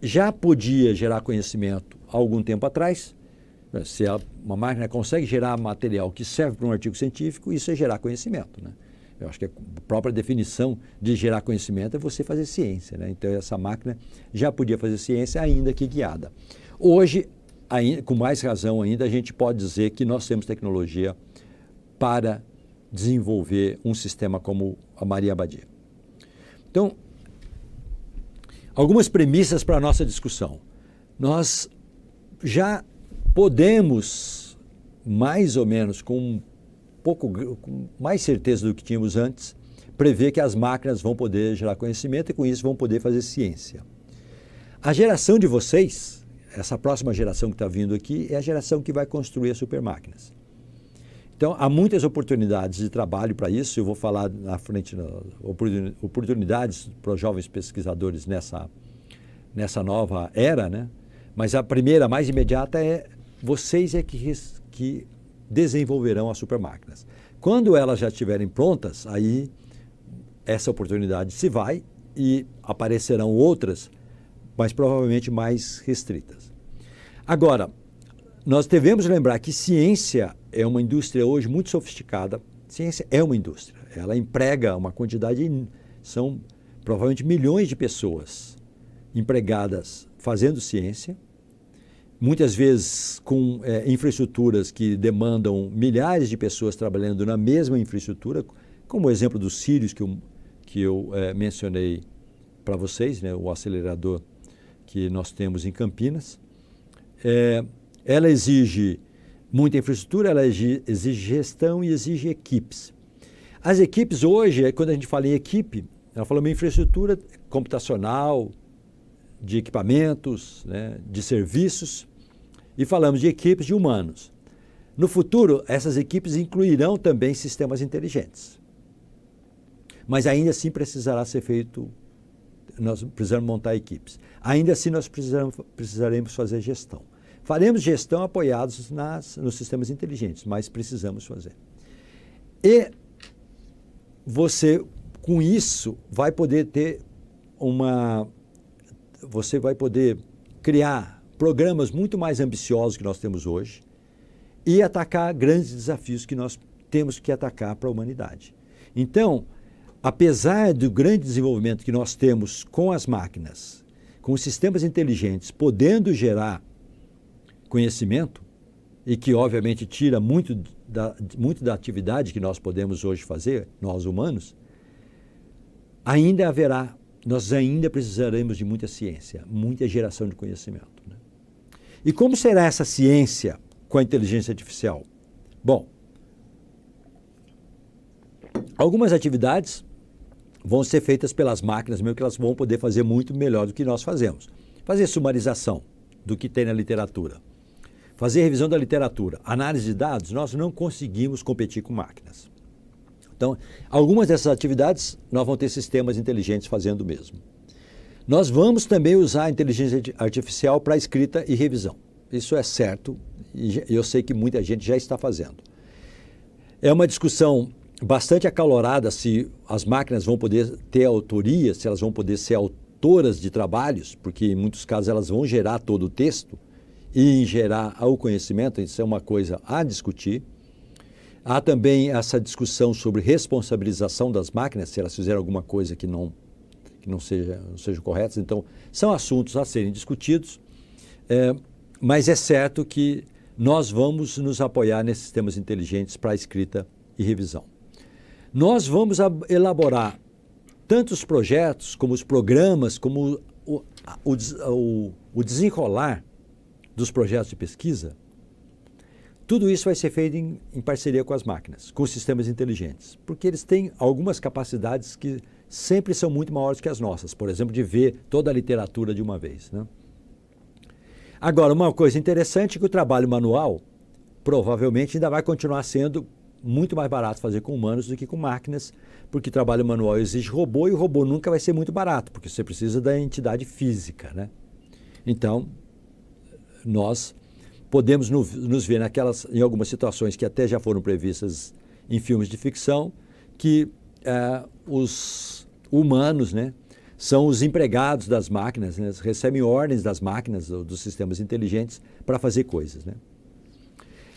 já podia gerar conhecimento há algum tempo atrás. Se uma máquina consegue gerar material que serve para um artigo científico, isso é gerar conhecimento, né? Eu acho que a própria definição de gerar conhecimento é você fazer ciência, né? Então, essa máquina já podia fazer ciência, ainda que guiada. Hoje, com mais razão ainda, a gente pode dizer que nós temos tecnologia para desenvolver um sistema como a Maria Abadia. Então, algumas premissas para a nossa discussão. Nós já podemos, mais ou menos, com mais certeza do que tínhamos antes, prever que as máquinas vão poder gerar conhecimento e com isso vão poder fazer ciência. A geração de vocês, essa próxima geração que está vindo aqui, é a geração que vai construir as supermáquinas. Então, há muitas oportunidades de trabalho para isso, eu vou falar na frente, oportunidades para os jovens pesquisadores nessa nova era, né? Mas a primeira, mais imediata, é vocês que desenvolverão as supermáquinas. Quando elas já estiverem prontas, aí essa oportunidade se vai e aparecerão outras, mas provavelmente mais restritas. Agora, nós devemos lembrar que ciência é uma indústria hoje muito sofisticada. Ciência é uma indústria. Ela emprega uma quantidade, são provavelmente milhões de pessoas empregadas fazendo ciência, muitas vezes com infraestruturas que demandam milhares de pessoas trabalhando na mesma infraestrutura, como o exemplo dos Sirius que eu mencionei para vocês, né, o acelerador que nós temos em Campinas. Ela exige muita infraestrutura, ela exige gestão e exige equipes. As equipes hoje, quando a gente fala em equipe, ela fala uma infraestrutura computacional, de equipamentos, né, de serviços, e falamos de equipes de humanos. No futuro, essas equipes incluirão também sistemas inteligentes. Mas ainda assim precisará ser feito, nós precisamos montar equipes. Ainda assim nós precisaremos fazer gestão. Faremos gestão apoiados nos sistemas inteligentes, mas precisamos fazer. E você, com isso, vai poder você vai poder criar programas muito mais ambiciosos que nós temos hoje e atacar grandes desafios que nós temos que atacar para a humanidade. Então, apesar do grande desenvolvimento que nós temos com as máquinas, com os sistemas inteligentes, podendo gerar conhecimento, e que obviamente tira muito da atividade que nós podemos hoje fazer, nós humanos, nós ainda precisaremos de muita ciência, muita geração de conhecimento, né? E como será essa ciência com a inteligência artificial? Bom, algumas atividades vão ser feitas pelas máquinas, mesmo que elas vão poder fazer muito melhor do que nós fazemos. Fazer sumarização do que tem na literatura. Fazer revisão da literatura. Análise de dados, nós não conseguimos competir com máquinas. Então, algumas dessas atividades nós vamos ter sistemas inteligentes fazendo o mesmo. Nós vamos também usar a inteligência artificial para escrita e revisão. Isso é certo e eu sei que muita gente já está fazendo. É uma discussão bastante acalorada se as máquinas vão poder ter autoria, se elas vão poder ser autoras de trabalhos, porque em muitos casos elas vão gerar todo o texto e gerar o conhecimento, isso é uma coisa a discutir. Há também essa discussão sobre responsabilização das máquinas, se elas fizerem alguma coisa que não seja correta. Então, são assuntos a serem discutidos, mas é certo que nós vamos nos apoiar nesses sistemas inteligentes para escrita e revisão. Nós vamos elaborar tanto os projetos, como os programas, como o desenrolar dos projetos de pesquisa. Tudo isso vai ser feito em parceria com as máquinas, com os sistemas inteligentes, porque eles têm algumas capacidades que sempre são muito maiores que as nossas, por exemplo, de ver toda a literatura de uma vez, né? Agora, uma coisa interessante é que o trabalho manual provavelmente ainda vai continuar sendo muito mais barato fazer com humanos do que com máquinas, porque trabalho manual exige robô e o robô nunca vai ser muito barato, porque você precisa da entidade física, né? Então, nós podemos nos ver em algumas situações que até já foram previstas em filmes de ficção, que os humanos, né, são os empregados das máquinas, né, recebem ordens das máquinas, dos sistemas inteligentes, para fazer coisas, né?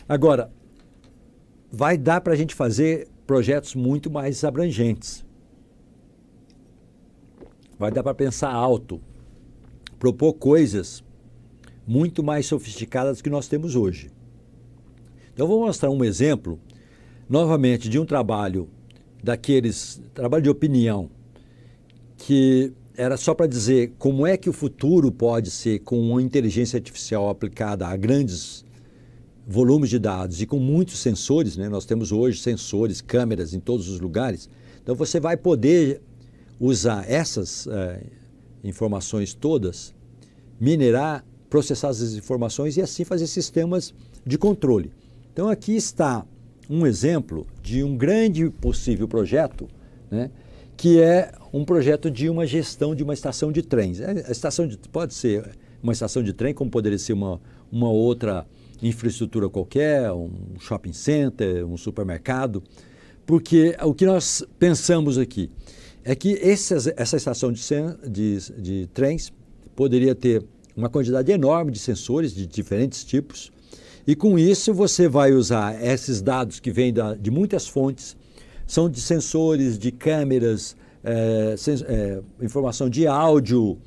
Agora, vai dar para a gente fazer projetos muito mais abrangentes. Vai dar para pensar alto, propor coisas muito mais sofisticadas do que nós temos hoje. Então, vou mostrar um exemplo, novamente, de um trabalho trabalho de opinião, que era só para dizer como é que o futuro pode ser com uma inteligência artificial aplicada a grandes volumes de dados e com muitos sensores, né? Nós temos hoje sensores, câmeras em todos os lugares. Então, você vai poder usar essas informações todas, minerar, processar essas informações e assim fazer sistemas de controle. Então, aqui está um exemplo de um grande possível projeto, né, que é um projeto de uma gestão de uma estação de trens. Pode ser uma estação de trem, como poderia ser uma outra infraestrutura qualquer, um shopping center, um supermercado, porque o que nós pensamos aqui é que essa estação de trens poderia ter uma quantidade enorme de sensores de diferentes tipos e com isso você vai usar esses dados que vêm de muitas fontes, são de sensores, de câmeras, informação de áudio,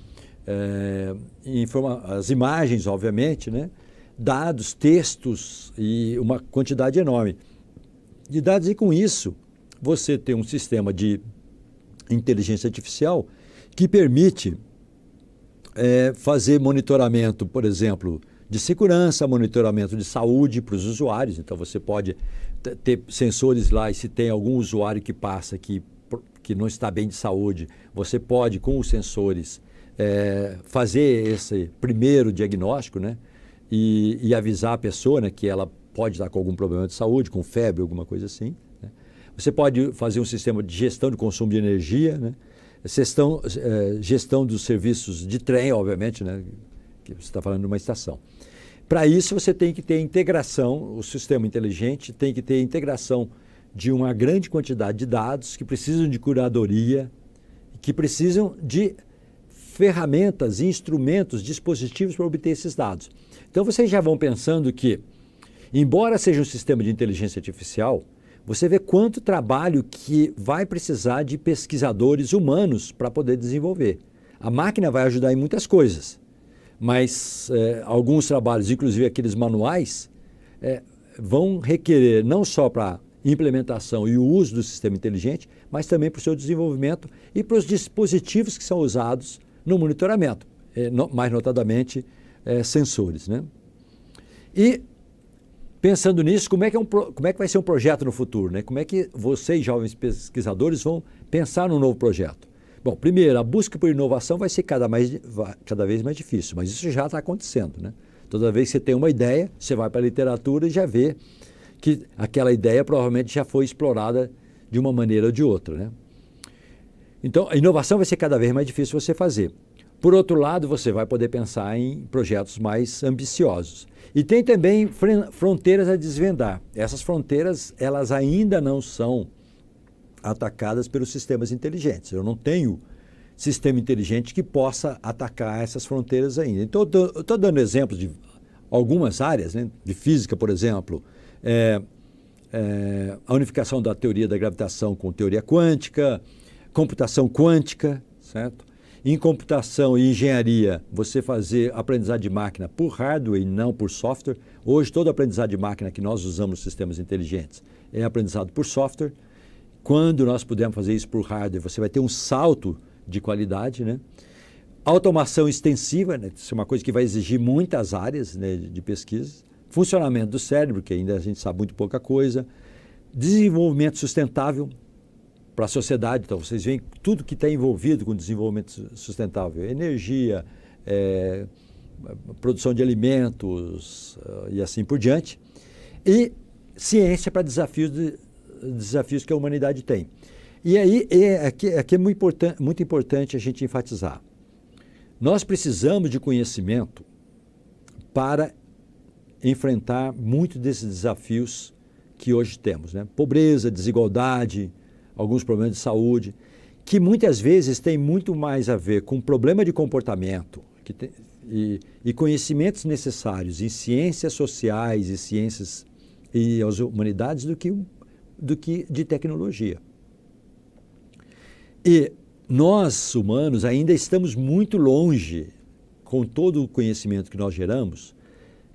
as imagens, obviamente, né? Dados, textos e uma quantidade enorme de dados. E com isso, você tem um sistema de inteligência artificial que permite fazer monitoramento, por exemplo, de segurança, monitoramento de saúde para os usuários. Então, você pode ter sensores lá e se tem algum usuário que passa que não está bem de saúde, você pode, com os sensores, fazer esse primeiro diagnóstico, né? E avisar a pessoa, né, que ela pode estar com algum problema de saúde, com febre, alguma coisa assim, né? Você pode fazer um sistema de gestão de consumo de energia, né? Gestão dos serviços de trem, obviamente, né? Que você está falando de uma estação. Para isso, você tem que ter integração, o sistema inteligente tem que ter integração de uma grande quantidade de dados que precisam de curadoria, que precisam de ferramentas, instrumentos, dispositivos para obter esses dados. Então, vocês já vão pensando que, embora seja um sistema de inteligência artificial, você vê quanto trabalho que vai precisar de pesquisadores humanos para poder desenvolver. A máquina vai ajudar em muitas coisas, mas alguns trabalhos, inclusive aqueles manuais, vão requerer não só para implementação e o uso do sistema inteligente, mas também para o seu desenvolvimento e para os dispositivos que são usados no monitoramento, mais notadamente sensores, né? E pensando nisso, como é que vai ser um projeto no futuro, né? Como é que vocês, jovens pesquisadores, vão pensar num novo projeto? Bom, primeiro, a busca por inovação vai ser cada vez mais difícil, mas isso já está acontecendo, né? Toda vez que você tem uma ideia, você vai para a literatura e já vê que aquela ideia provavelmente já foi explorada de uma maneira ou de outra, né? Então, a inovação vai ser cada vez mais difícil você fazer. Por outro lado, você vai poder pensar em projetos mais ambiciosos. E tem também fronteiras a desvendar. Essas fronteiras, elas ainda não são atacadas pelos sistemas inteligentes. Eu não tenho sistema inteligente que possa atacar essas fronteiras ainda. Então, eu estou dando exemplos de algumas áreas, né? De física, por exemplo, a unificação da teoria da gravitação com teoria quântica, computação quântica, certo? Em computação e engenharia, você fazer aprendizado de máquina por hardware e não por software. Hoje, todo aprendizado de máquina que nós usamos nos sistemas inteligentes é aprendizado por software. Quando nós pudermos fazer isso por hardware, você vai ter um salto de qualidade, né? Automação extensiva, né? Isso é uma coisa que vai exigir muitas áreas, né, de pesquisa. Funcionamento do cérebro, que ainda a gente sabe muito pouca coisa. Desenvolvimento sustentável para a sociedade. Então, vocês veem tudo que está envolvido com desenvolvimento sustentável. Energia, produção de alimentos e assim por diante. E ciência para desafios que a humanidade tem. E aí, aqui é muito importante a gente enfatizar. Nós precisamos de conhecimento para enfrentar muitos desses desafios que hoje temos, né? Pobreza, desigualdade, alguns problemas de saúde, que muitas vezes tem muito mais a ver com problema de comportamento e conhecimentos necessários em ciências sociais e ciências e as humanidades do que de tecnologia. E nós, humanos, ainda estamos muito longe, com todo o conhecimento que nós geramos,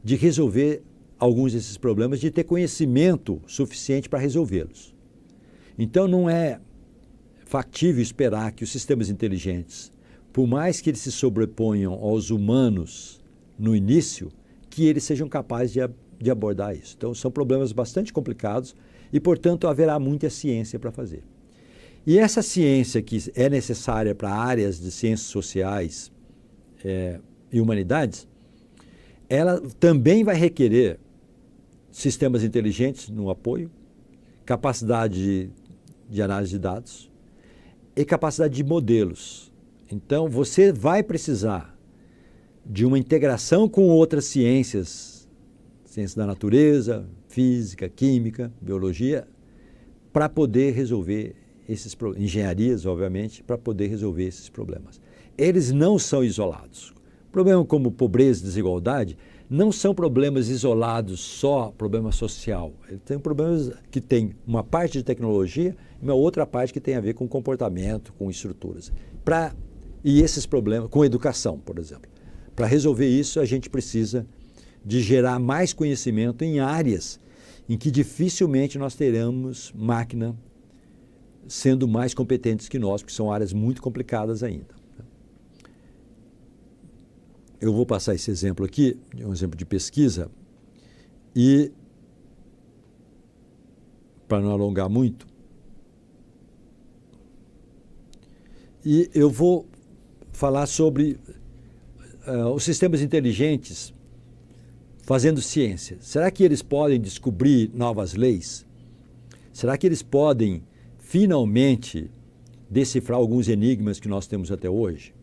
de resolver alguns desses problemas, de ter conhecimento suficiente para resolvê-los. Então, não é factível esperar que os sistemas inteligentes, por mais que eles se sobreponham aos humanos no início, que eles sejam capazes de abordar isso. Então, são problemas bastante complicados e, portanto, haverá muita ciência para fazer. E essa ciência que é necessária para áreas de ciências sociais e humanidades, ela também vai requerer sistemas inteligentes no apoio, capacidade de análise de dados e capacidade de modelos. Então, você vai precisar de uma integração com outras ciências, ciências da natureza, física, química, biologia, para poder resolver esses problemas, engenharias, obviamente, para poder resolver esses problemas. Eles não são isolados. Problemas como pobreza e desigualdade não são problemas isolados, só problema social. Ele tem problemas que tem uma parte de tecnologia e uma outra parte que tem a ver com comportamento, com estruturas. E esses problemas, com educação, por exemplo. Para resolver isso, a gente precisa de gerar mais conhecimento em áreas em que dificilmente nós teremos máquina sendo mais competentes que nós, porque são áreas muito complicadas ainda. Eu vou passar esse exemplo aqui, um exemplo de pesquisa, e, para não alongar muito, e eu vou falar sobre os sistemas inteligentes fazendo ciência. Será que eles podem descobrir novas leis? Será que eles podem finalmente decifrar alguns enigmas que nós temos até hoje?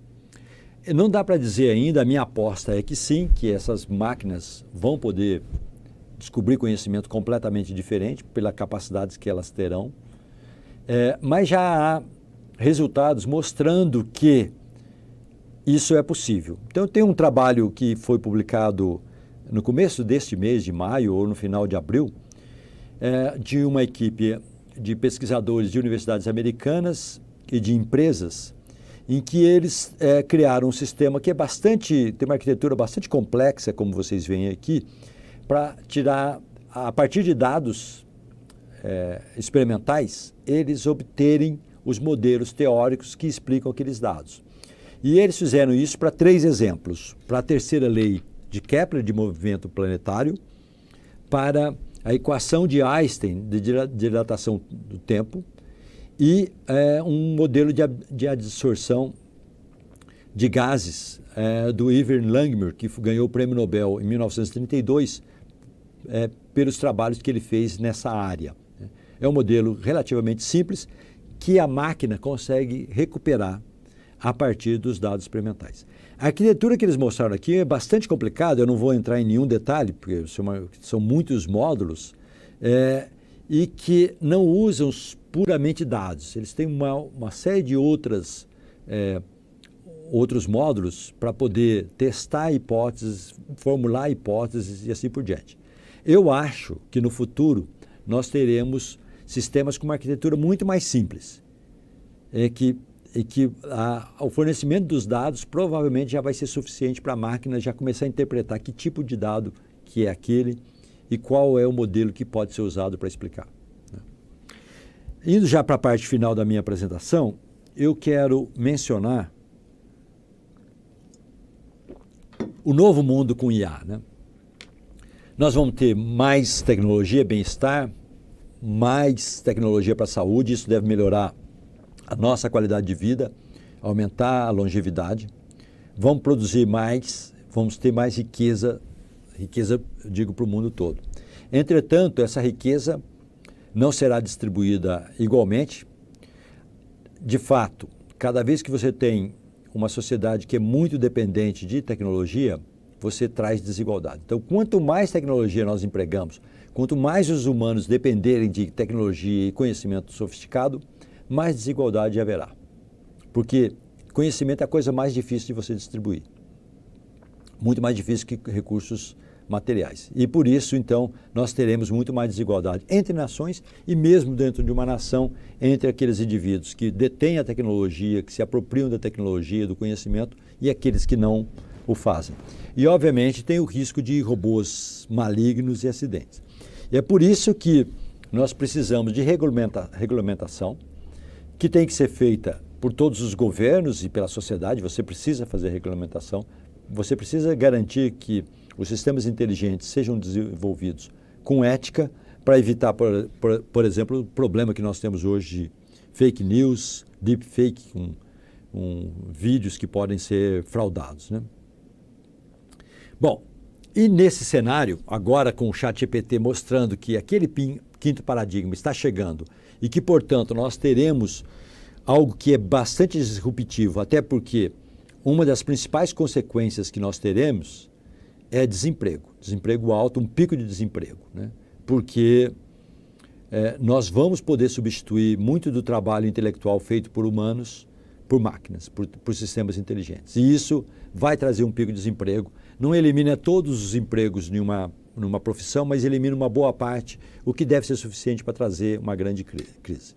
Não dá para dizer ainda, a minha aposta é que sim, que essas máquinas vão poder descobrir conhecimento completamente diferente pelas capacidades que elas terão, mas já há resultados mostrando que isso é possível. Então tem um trabalho que foi publicado no começo deste mês de maio ou no final de abril, de uma equipe de pesquisadores de universidades americanas e de empresas, em que eles criaram um sistema que tem uma arquitetura bastante complexa, como vocês veem aqui, para tirar, a partir de dados experimentais, eles obterem os modelos teóricos que explicam aqueles dados. E eles fizeram isso para 3 exemplos: para a terceira lei de Kepler de movimento planetário, para a equação de Einstein de dilatação do tempo e um modelo de adsorção de gases do Irving Langmuir, que ganhou o Prêmio Nobel em 1932 pelos trabalhos que ele fez nessa área. É um modelo relativamente simples que a máquina consegue recuperar a partir dos dados experimentais. A arquitetura que eles mostraram aqui é bastante complicada, eu não vou entrar em nenhum detalhe, porque são muitos módulos, e que não usam puramente dados. Eles têm uma série de outros módulos para poder testar hipóteses, formular hipóteses e assim por diante. Eu acho que no futuro nós teremos sistemas com uma arquitetura muito mais simples, o fornecimento dos dados provavelmente já vai ser suficiente para a máquina já começar a interpretar que tipo de dado que é aquele e qual é o modelo que pode ser usado para explicar. Indo já para a parte final da minha apresentação, eu quero mencionar o novo mundo com IA. Nós vamos ter mais tecnologia, bem-estar, mais tecnologia para a saúde, isso deve melhorar a nossa qualidade de vida, aumentar a longevidade, vamos produzir mais, vamos ter mais riqueza, eu digo, para o mundo todo. Entretanto, essa riqueza não será distribuída igualmente. De fato, cada vez que você tem uma sociedade que é muito dependente de tecnologia, você traz desigualdade. Então, quanto mais tecnologia nós empregamos, quanto mais os humanos dependerem de tecnologia e conhecimento sofisticado, mais desigualdade haverá. Porque conhecimento é a coisa mais difícil de você distribuir. Muito mais difícil que recursos materiais. E por isso, então, nós teremos muito mais desigualdade entre nações e mesmo dentro de uma nação, entre aqueles indivíduos que detêm a tecnologia, que se apropriam da tecnologia, do conhecimento, e aqueles que não o fazem. E, obviamente, tem o risco de robôs malignos e acidentes. E é por isso que nós precisamos de regulamentação, que tem que ser feita por todos os governos e pela sociedade. Você precisa fazer regulamentação, você precisa garantir que os sistemas inteligentes sejam desenvolvidos com ética para evitar, por exemplo, o problema que nós temos hoje de fake news, deepfake, com vídeos que podem ser fraudados. Bom, e nesse cenário, agora com o ChatGPT mostrando que aquele quinto paradigma está chegando e que, portanto, nós teremos algo que é bastante disruptivo, até porque uma das principais consequências que nós teremos é desemprego alto, um pico de desemprego, porque nós vamos poder substituir muito do trabalho intelectual feito por humanos por máquinas, por sistemas inteligentes. E isso vai trazer um pico de desemprego. Não elimina todos os empregos numa profissão, mas elimina uma boa parte, o que deve ser suficiente para trazer uma grande crise.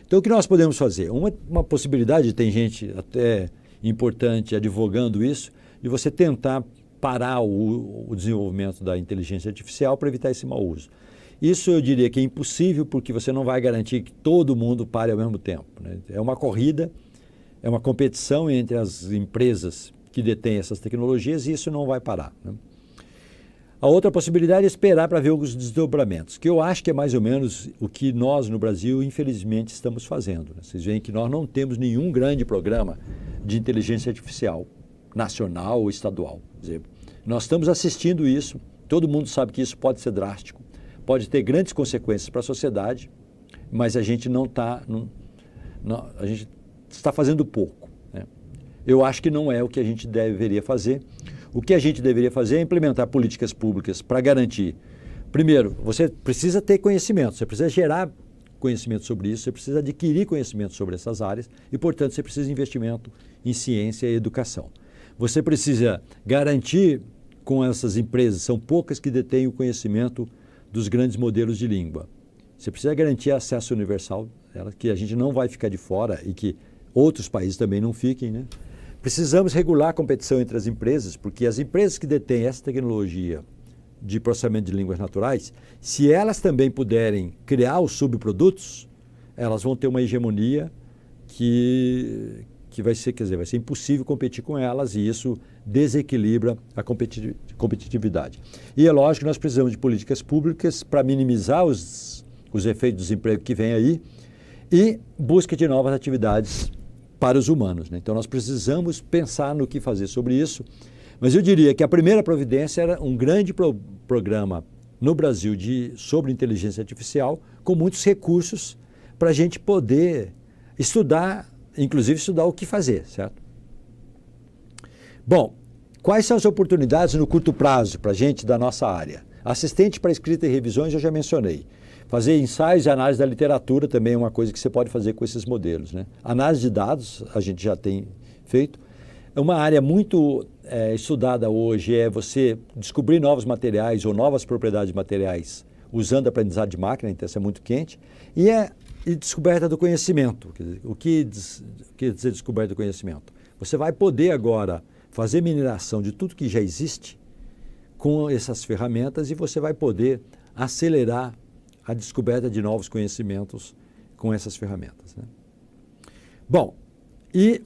Então, o que nós podemos fazer? Uma possibilidade, tem gente até importante advogando isso, de você tentar parar o desenvolvimento da inteligência artificial para evitar esse mau uso. Isso eu diria que é impossível, porque você não vai garantir que todo mundo pare ao mesmo tempo, né? É uma corrida, é uma competição entre as empresas que detêm essas tecnologias e isso não vai parar, né? A outra possibilidade é esperar para ver os desdobramentos, que eu acho que é mais ou menos o que nós no Brasil, infelizmente, estamos fazendo, né? Vocês veem que nós não temos nenhum grande programa de inteligência artificial nacional ou estadual. Quer dizer, nós estamos assistindo isso, todo mundo sabe que isso pode ser drástico, pode ter grandes consequências para a sociedade, mas a gente a gente está fazendo pouco, né? Eu acho que não é o que a gente deveria fazer. O que a gente deveria fazer é implementar políticas públicas para garantir. Primeiro, você precisa ter conhecimento, você precisa gerar conhecimento sobre isso, você precisa adquirir conhecimento sobre essas áreas e, portanto, você precisa de investimento em ciência e educação. Você precisa garantir com essas empresas, são poucas que detêm o conhecimento dos grandes modelos de língua. Você precisa garantir acesso universal, que a gente não vai ficar de fora e que outros países também não fiquem, né? Precisamos regular a competição entre as empresas, porque as empresas que detêm essa tecnologia de processamento de línguas naturais, se elas também puderem criar os subprodutos, elas vão ter uma hegemonia que vai ser, quer dizer, vai ser impossível competir com elas e isso desequilibra a competitividade. E é lógico que nós precisamos de políticas públicas para minimizar os efeitos do desemprego que vem aí e busca de novas atividades para os humanos, né? Então nós precisamos pensar no que fazer sobre isso, mas eu diria que a primeira providência era um grande programa no Brasil sobre inteligência artificial, com muitos recursos para a gente poder estudar, inclusive estudar o que fazer, certo? Bom, quais são as oportunidades no curto prazo para a gente da nossa área? Assistente para escrita e revisões eu já mencionei. Fazer ensaios e análise da literatura também é uma coisa que você pode fazer com esses modelos, né? Análise de dados a gente já tem feito. Uma área muito estudada hoje é você descobrir novos materiais ou novas propriedades de materiais usando aprendizado de máquina, então isso é muito quente. E descoberta do conhecimento. Quer dizer, o que quer dizer descoberta do conhecimento? Você vai poder agora fazer mineração de tudo que já existe com essas ferramentas e você vai poder acelerar a descoberta de novos conhecimentos com essas ferramentas, né? Bom, e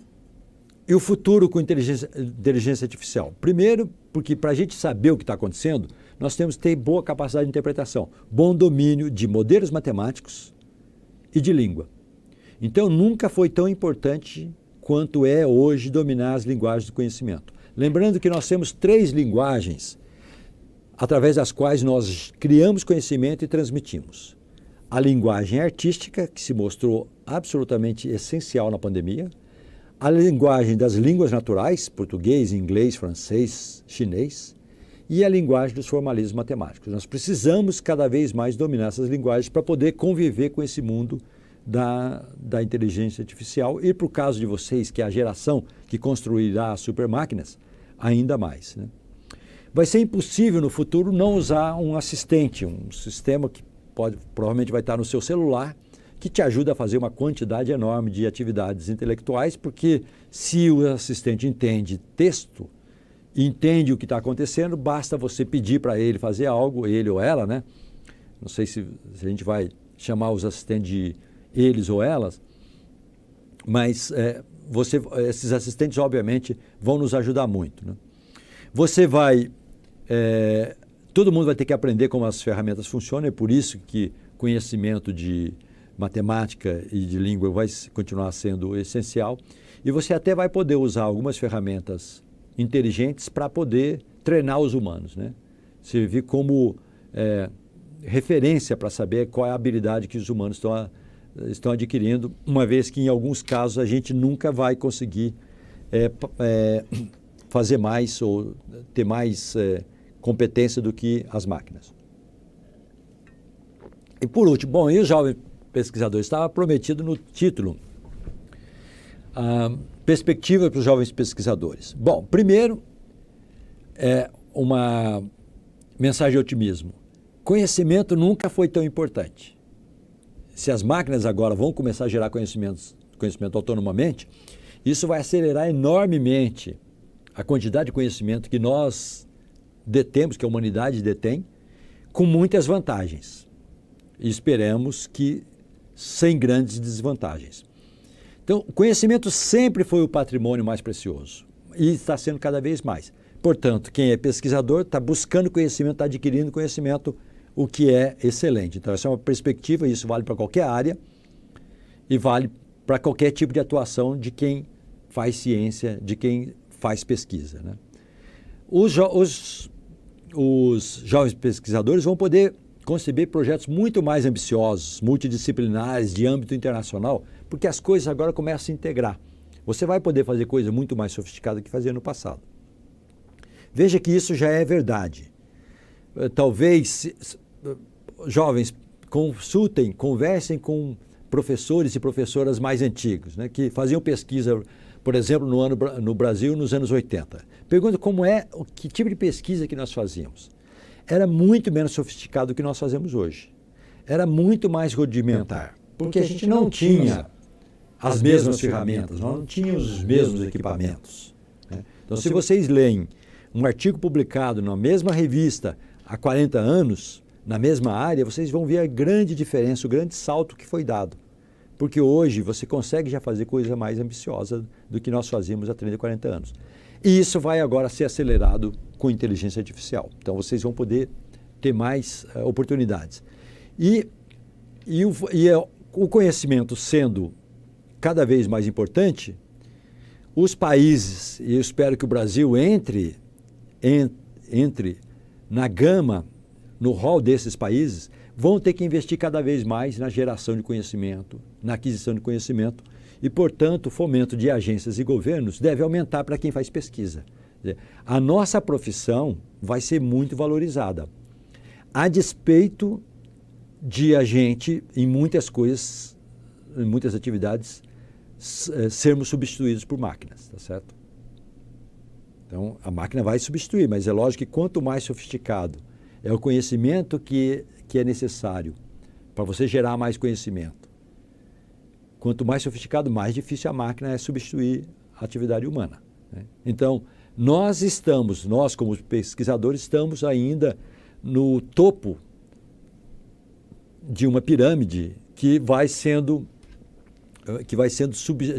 o futuro com inteligência artificial? Primeiro, porque para a gente saber o que está acontecendo, nós temos que ter boa capacidade de interpretação, bom domínio de modelos matemáticos e de língua. Então, nunca foi tão importante quanto é hoje dominar as linguagens do conhecimento. Lembrando que nós temos 3 linguagens através das quais nós criamos conhecimento e transmitimos. A linguagem artística, que se mostrou absolutamente essencial na pandemia, a linguagem das línguas naturais, português, inglês, francês, chinês, e a linguagem dos formalismos matemáticos. Nós precisamos cada vez mais dominar essas linguagens para poder conviver com esse mundo da inteligência artificial e, para o caso de vocês, que é a geração que construirá as supermáquinas, ainda mais, né? Vai ser impossível no futuro não usar um assistente, um sistema que provavelmente vai estar no seu celular, que te ajuda a fazer uma quantidade enorme de atividades intelectuais, porque se o assistente entende texto, entende o que está acontecendo, basta você pedir para ele fazer algo, ele ou ela, né? Não sei se a gente vai chamar os assistentes de eles ou elas, mas esses assistentes, obviamente, vão nos ajudar muito, né? Você vai... todo mundo vai ter que aprender como as ferramentas funcionam, é por isso que conhecimento de matemática e de língua vai continuar sendo essencial. E você até vai poder usar algumas ferramentas inteligentes para poder treinar os humanos, né? Servir como referência para saber qual é a habilidade que os humanos estão adquirindo, uma vez que em alguns casos a gente nunca vai conseguir fazer mais ou ter mais competência do que as máquinas. E por último, bom, e o jovem pesquisador estava prometido no título. perspectiva para os jovens pesquisadores. Bom, primeiro, uma mensagem de otimismo. Conhecimento nunca foi tão importante. Se as máquinas agora vão começar a gerar conhecimento autonomamente, isso vai acelerar enormemente a quantidade de conhecimento que nós detemos, que a humanidade detém, com muitas vantagens. E esperamos que sem grandes desvantagens. Então, o conhecimento sempre foi o patrimônio mais precioso e está sendo cada vez mais. Portanto, quem é pesquisador está buscando conhecimento, está adquirindo conhecimento, o que é excelente. Então, essa é uma perspectiva, e isso vale para qualquer área e vale para qualquer tipo de atuação de quem faz ciência, de quem faz pesquisa, né? Os jovens pesquisadores vão poder conceber projetos muito mais ambiciosos, multidisciplinares, de âmbito internacional, porque as coisas agora começam a se integrar. Você vai poder fazer coisa muito mais sofisticada que fazia no passado. Veja que isso já é verdade. Talvez jovens consultem, conversem com professores e professoras mais antigos, né, que faziam pesquisa, por exemplo, no Brasil nos anos 80. Pergunta que tipo de pesquisa que nós fazíamos. Era muito menos sofisticado do que nós fazemos hoje. Era muito mais rudimentar, porque a gente não tinha as mesmas ferramentas, nós não tínhamos os mesmos equipamentos, né? Então, se vocês leem um artigo publicado na mesma revista há 40 anos, na mesma área, vocês vão ver a grande diferença, o grande salto que foi dado. Porque hoje você consegue já fazer coisa mais ambiciosa do que nós fazíamos há 30, 40 anos. E isso vai agora ser acelerado com inteligência artificial. Então, vocês vão poder ter mais oportunidades. O conhecimento sendo cada vez mais importante, os países, e eu espero que o Brasil entre na gama, no rol desses países, vão ter que investir cada vez mais na geração de conhecimento, na aquisição de conhecimento e, portanto, o fomento de agências e governos deve aumentar para quem faz pesquisa. A nossa profissão vai ser muito valorizada, a despeito de a gente, em muitas coisas, em muitas atividades, sermos substituídos por máquinas, tá certo? Então, a máquina vai substituir, mas é lógico que quanto mais sofisticado é o conhecimento que é necessário para você gerar mais conhecimento, quanto mais sofisticado, mais difícil a máquina é substituir a atividade humana, né? Então, nós como pesquisadores, estamos ainda no topo de uma pirâmide que vai sendo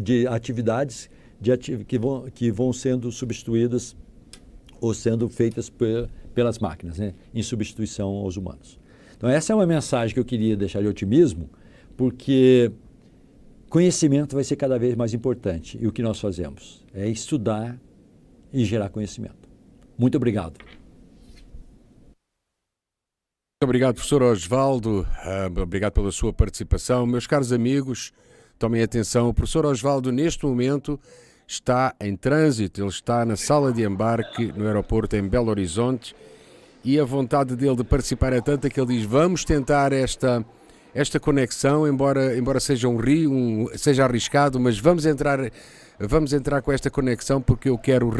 de atividades que vão sendo substituídas ou sendo feitas pelas máquinas, né, em substituição aos humanos. Então, essa é uma mensagem que eu queria deixar de otimismo, porque conhecimento vai ser cada vez mais importante. E o que nós fazemos é estudar e gerar conhecimento. Muito obrigado. Muito obrigado, professor Osvaldo. Obrigado pela sua participação. Meus caros amigos, tomem atenção. O professor Osvaldo, neste momento, está em trânsito. Ele está na sala de embarque no aeroporto em Belo Horizonte e a vontade dele de participar é tanta que ele diz: vamos tentar esta conexão, embora seja seja arriscado, mas vamos entrar com esta conexão porque eu quero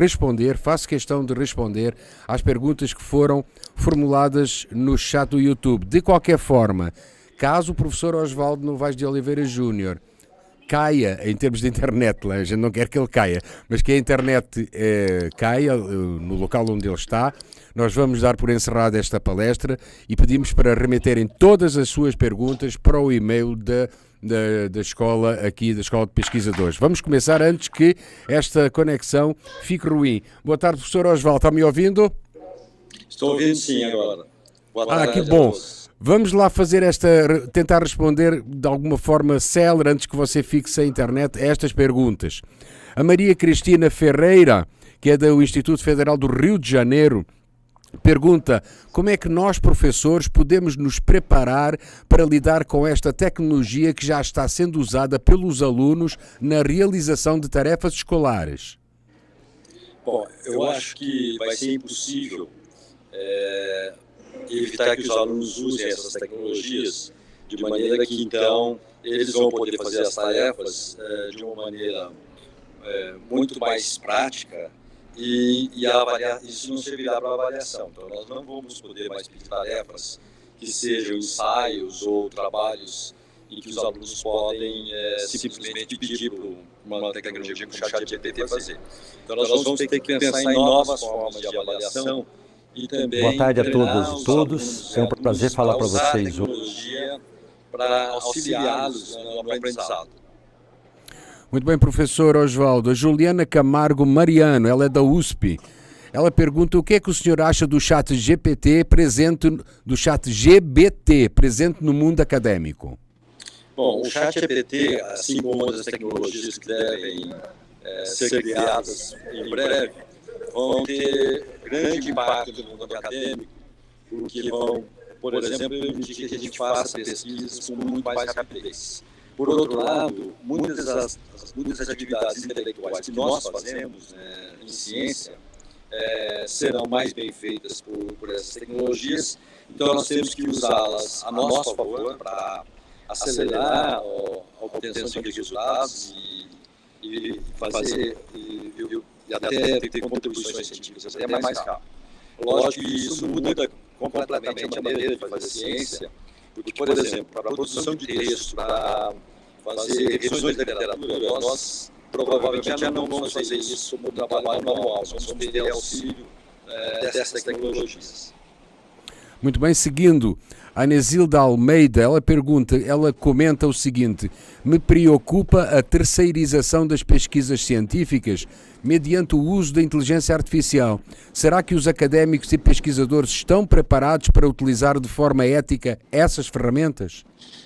faço questão de responder às perguntas que foram formuladas no chat do YouTube. De qualquer forma, caso o professor Osvaldo Novaes de Oliveira Júnior caia em termos de internet, a gente não quer que ele caia, mas que a internet caia no local onde ele está, nós vamos dar por encerrada esta palestra e pedimos para remeterem todas as suas perguntas para o e-mail da escola aqui, da Escola de Pesquisadores. Vamos começar antes que esta conexão fique ruim. Boa tarde, professor Osvaldo, está me ouvindo? Estou ouvindo sim agora. Boa tarde. Que bom. Vamos lá tentar responder de alguma forma célere, antes que você fique sem internet, a estas perguntas. A Maria Cristina Ferreira, que é do Instituto Federal do Rio de Janeiro, pergunta: como é que nós, professores, podemos nos preparar para lidar com esta tecnologia que já está sendo usada pelos alunos na realização de tarefas escolares? Bom, eu acho que vai ser impossível evitar que os alunos usem essas tecnologias de maneira que, então, eles vão poder fazer as tarefas de uma maneira muito mais prática e isso não servirá para avaliação. Então, nós não vamos poder mais pedir tarefas que sejam ensaios ou trabalhos em que os alunos podem simplesmente pedir para uma tecnologia como o ChatGPT fazer. Então, nós vamos ter que pensar em novas formas de avaliação e também... Boa tarde a todas e todos. É um prazer falar para vocês hoje. Para auxiliá-los no aprendizado. Muito bem, professor Osvaldo. A Juliana Camargo Mariano, ela é da USP. Ela pergunta o que é que o senhor acha do ChatGPT presente no mundo acadêmico. Bom, o ChatGPT, assim como outras tecnologias que devem ser criadas em breve, vão ter grande impacto no mundo acadêmico, porque vão, por exemplo, permitir que a gente faça pesquisas com muito mais rapidez. Por outro lado, muitas das atividades intelectuais que nós fazemos em ciência serão mais bem feitas por essas tecnologias, então nós temos que usá-las a nosso favor para acelerar a obtenção de resultados e fazer e até ter contribuições científicas até mais rápido. Lógico que isso muda completamente a maneira de fazer ciência, porque, por exemplo, para a produção de texto, para fazer revisões da literatura, nós provavelmente já não vamos fazer isso como trabalho manual, vamos ter auxílio dessas tecnologias. Muito bem, seguindo, a Anesilda Almeida, ela comenta o seguinte: me preocupa a terceirização das pesquisas científicas mediante o uso da inteligência artificial. Será que os académicos e pesquisadores estão preparados para utilizar de forma ética essas ferramentas?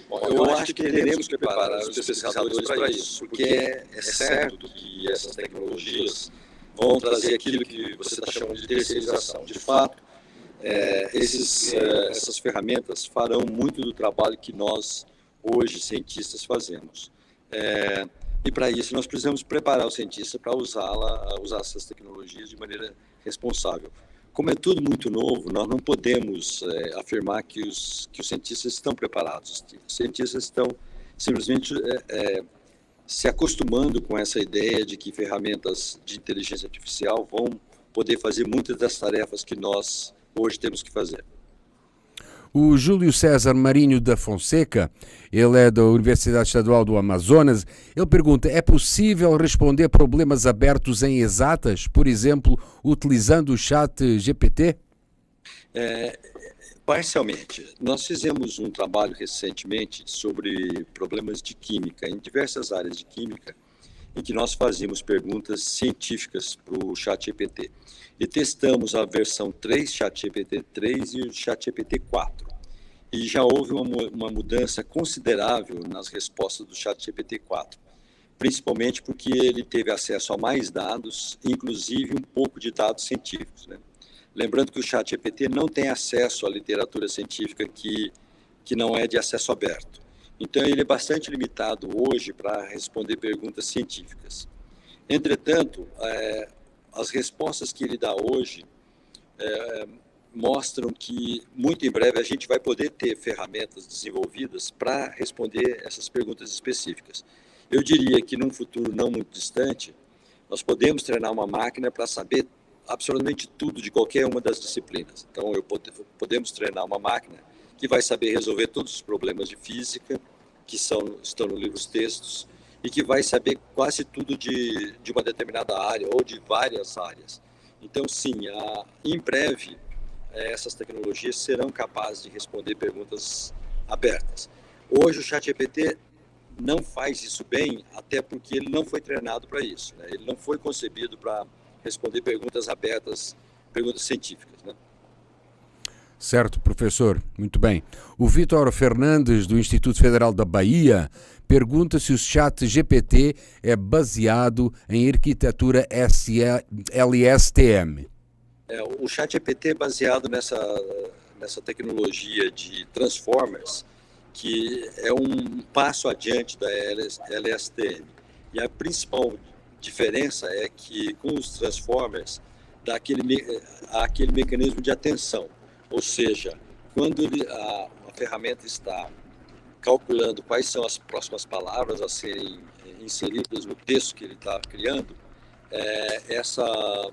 Bom, eu acho que teremos que preparar os pesquisadores para isso, porque é certo que essas tecnologias vão trazer aquilo que você está chamando de terceirização. De fato, essas ferramentas farão muito do trabalho que nós, hoje, cientistas, fazemos. E para isso nós precisamos preparar o cientista para usar essas tecnologias de maneira responsável. Como é tudo muito novo, nós não podemos afirmar que os cientistas estão preparados. Os cientistas estão simplesmente se acostumando com essa ideia de que ferramentas de inteligência artificial vão poder fazer muitas das tarefas que nós hoje temos que fazer. O Júlio César Marinho da Fonseca, ele é da Universidade Estadual do Amazonas, ele pergunta: é possível responder problemas abertos em exatas, por exemplo, utilizando o ChatGPT? Parcialmente. Nós fizemos um trabalho recentemente sobre problemas de química, em diversas áreas de química, em que nós fazíamos perguntas científicas para o ChatGPT. E testamos a versão 3, ChatGPT 3 e o ChatGPT 4. E já houve uma mudança considerável nas respostas do ChatGPT 4, principalmente porque ele teve acesso a mais dados, inclusive um pouco de dados científicos, né? Lembrando que o ChatGPT não tem acesso à literatura científica que não é de acesso aberto. Então, ele é bastante limitado hoje para responder perguntas científicas. Entretanto, as respostas que ele dá hoje mostram que, muito em breve, a gente vai poder ter ferramentas desenvolvidas para responder essas perguntas específicas. Eu diria que, num futuro não muito distante, nós podemos treinar uma máquina para saber absolutamente tudo de qualquer uma das disciplinas. Então, podemos treinar uma máquina que vai saber resolver todos os problemas de física que estão no livro dos textos, e que vai saber quase tudo de uma determinada área ou de várias áreas. Então, sim, em breve, essas tecnologias serão capazes de responder perguntas abertas. Hoje, o ChatGPT não faz isso bem, até porque ele não foi treinado para isso, né? Ele não foi concebido para responder perguntas abertas, perguntas científicas, né? Certo, professor. Muito bem. O Vítor Fernandes, do Instituto Federal da Bahia, pergunta se o ChatGPT é baseado em arquitetura LSTM. O ChatGPT é baseado nessa tecnologia de Transformers, que é um passo adiante da LSTM. E a principal diferença é que, com os Transformers, dá aquele mecanismo de atenção. Ou seja, quando a ferramenta está calculando quais são as próximas palavras a serem inseridas no texto que ele está criando, a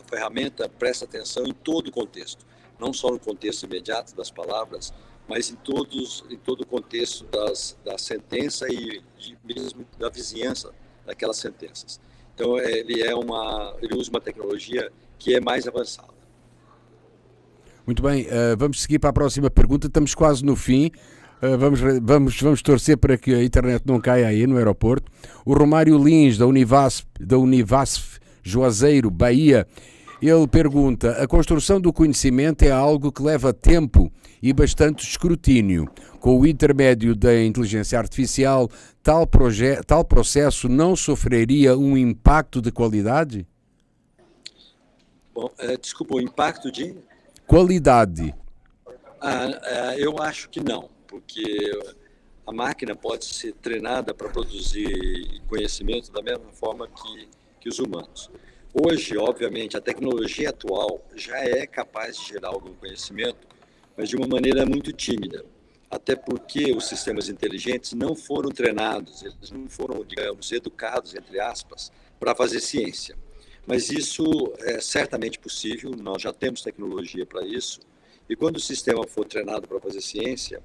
ferramenta presta atenção em todo o contexto, não só no contexto imediato das palavras, mas em todo o contexto da sentença e mesmo da vizinhança daquelas sentenças. Então, ele usa uma tecnologia que é mais avançada. Muito bem, vamos seguir para a próxima pergunta, estamos quase no fim. Vamos torcer para que a internet não caia aí no aeroporto. O Romário Lins, da Univasf Juazeiro, Bahia, ele pergunta: a construção do conhecimento é algo que leva tempo e bastante escrutínio. Com o intermédio da inteligência artificial, tal processo não sofreria um impacto de qualidade? Bom, desculpa, o impacto de? Qualidade. Eu acho que não, porque a máquina pode ser treinada para produzir conhecimento da mesma forma que os humanos. Hoje, obviamente, a tecnologia atual já é capaz de gerar algum conhecimento, mas de uma maneira muito tímida, até porque os sistemas inteligentes não foram treinados, eles não foram, digamos, educados, entre aspas, para fazer ciência. Mas isso é certamente possível, nós já temos tecnologia para isso, e quando o sistema for treinado para fazer ciência,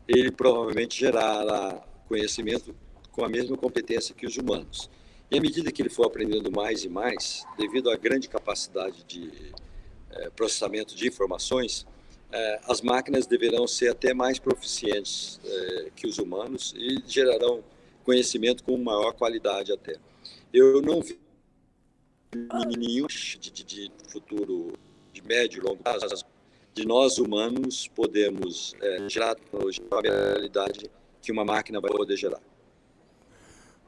ele provavelmente gerará conhecimento com a mesma competência que os humanos. E à medida que ele for aprendendo mais e mais, devido à grande capacidade de processamento de informações, as máquinas deverão ser até mais proficientes que os humanos e gerarão conhecimento com maior qualidade até. Eu não vi nenhum de futuro de médio e longo prazo de nós humanos podemos gerar tecnologia com a realidade que uma máquina vai poder gerar.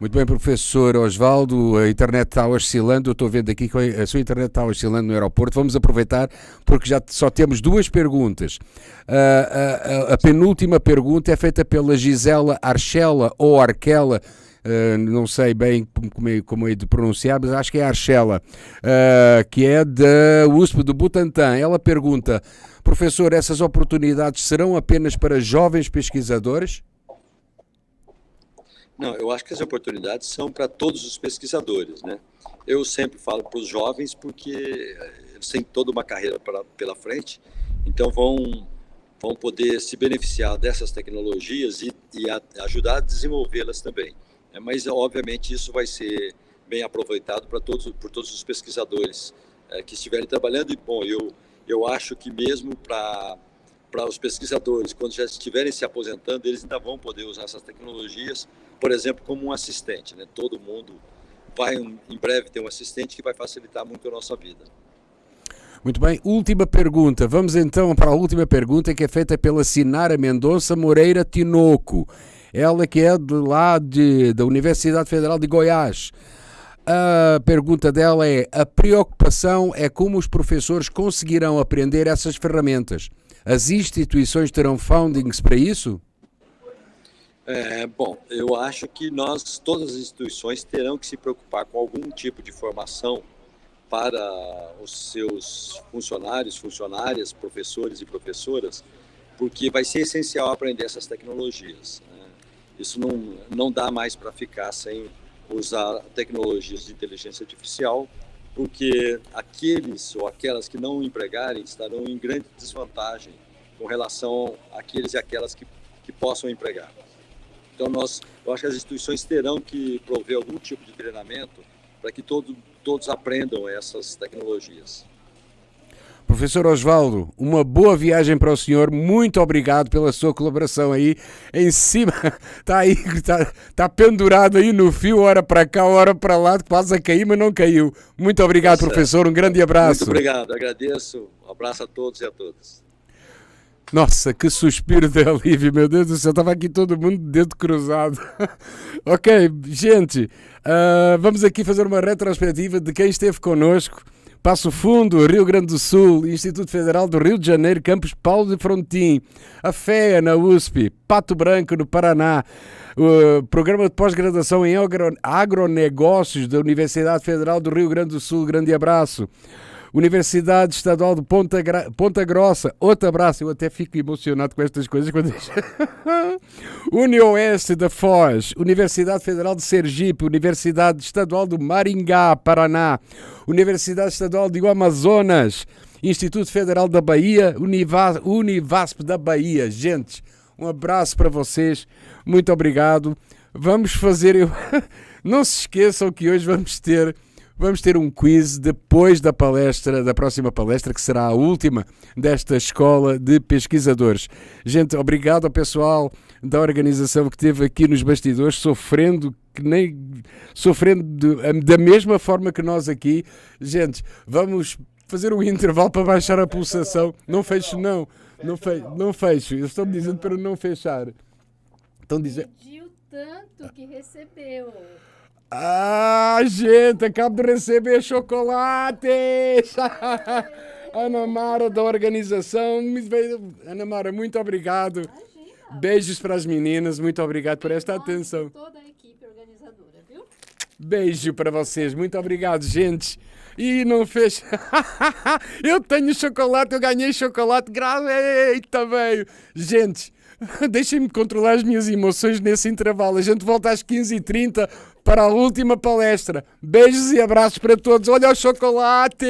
Muito bem, professor Osvaldo, a internet está oscilando, eu estou vendo aqui que a sua internet está oscilando no aeroporto. Vamos aproveitar porque já só temos duas perguntas. A penúltima pergunta é feita pela Gisela Archela ou Arquela, não sei bem como é de pronunciar, mas acho que é Archela, que é da USP do Butantã. Ela pergunta: professor, essas oportunidades serão apenas para jovens pesquisadores? Não, eu acho que as oportunidades são para todos os pesquisadores, né? Eu sempre falo para os jovens porque eles têm toda uma carreira pela frente, então vão poder se beneficiar dessas tecnologias e ajudar a desenvolvê-las também. Mas, obviamente, isso vai ser bem aproveitado por todos os pesquisadores que estiverem trabalhando. E, bom, eu acho que mesmo para os pesquisadores, quando já estiverem se aposentando, eles ainda vão poder usar essas tecnologias, por exemplo, como um assistente, né? Todo mundo vai, em breve, ter um assistente que vai facilitar muito a nossa vida. Muito bem, última pergunta. Vamos então para a última pergunta, que é feita pela Sinara Mendonça Moreira Tinoco. Ela que é de lá da Universidade Federal de Goiás. A pergunta dela é: a preocupação é como os professores conseguirão aprender essas ferramentas. As instituições terão fundings para isso? Bom, eu acho que todas as instituições terão que se preocupar com algum tipo de formação para os seus funcionários, funcionárias, professores e professoras, porque vai ser essencial aprender essas tecnologias, né? Isso não dá mais para ficar sem usar tecnologias de inteligência artificial, porque aqueles ou aquelas que não empregarem estarão em grande desvantagem com relação àqueles e aquelas que possam empregar. Então, eu acho que as instituições terão que prover algum tipo de treinamento para que todos aprendam essas tecnologias. Professor Osvaldo, uma boa viagem para o senhor. Muito obrigado pela sua colaboração aí. Em cima, está pendurado aí no fio, hora para cá, hora para lá, quase a cair, mas não caiu. Muito obrigado, professor. Um grande abraço. Muito obrigado, agradeço. Um abraço a todos e a todas. Nossa, que suspiro de alívio, meu Deus do céu, estava aqui todo mundo de dedo cruzado. Ok, gente, vamos aqui fazer uma retrospectiva de quem esteve connosco. Passo Fundo, Rio Grande do Sul, Instituto Federal do Rio de Janeiro, Campus Paulo de Frontin, a FEA na USP, Pato Branco no Paraná, o Programa de Pós-Graduação em Agronegócios da Universidade Federal do Rio Grande do Sul, grande abraço. Universidade Estadual de Ponta Grossa, outro abraço, eu até fico emocionado com estas coisas quando UniOeste da Foz, Universidade Federal de Sergipe, Universidade Estadual do Maringá, Paraná, Universidade Estadual do Amazonas, Instituto Federal da Bahia, Univasp da Bahia. Gente, um abraço para vocês, muito obrigado. Vamos fazer... Não se esqueçam que hoje vamos ter um quiz depois da próxima palestra, que será a última desta escola de pesquisadores. Gente, obrigado ao pessoal da organização que esteve aqui nos bastidores, sofrendo da mesma forma que nós aqui. Gente, vamos fazer um intervalo para baixar a pulsação. Não fecho, não. Não fecho. Eles estão me dizendo para não fechar. Estão dizendo... Pediu tanto que recebeu. Gente, acabo de receber chocolates! Ana Mara da organização. Ana Mara, muito obrigado. Imagina. Beijos para as meninas, muito obrigado por esta atenção. Toda a equipe organizadora, viu? Beijo para vocês, muito obrigado, gente. E não fez. Eu tenho chocolate, eu ganhei chocolate. Eita, veio. Gente, deixem-me controlar as minhas emoções nesse intervalo. A gente volta às 15h30 para a última palestra. Beijos e abraços para todos. Olha o chocolate!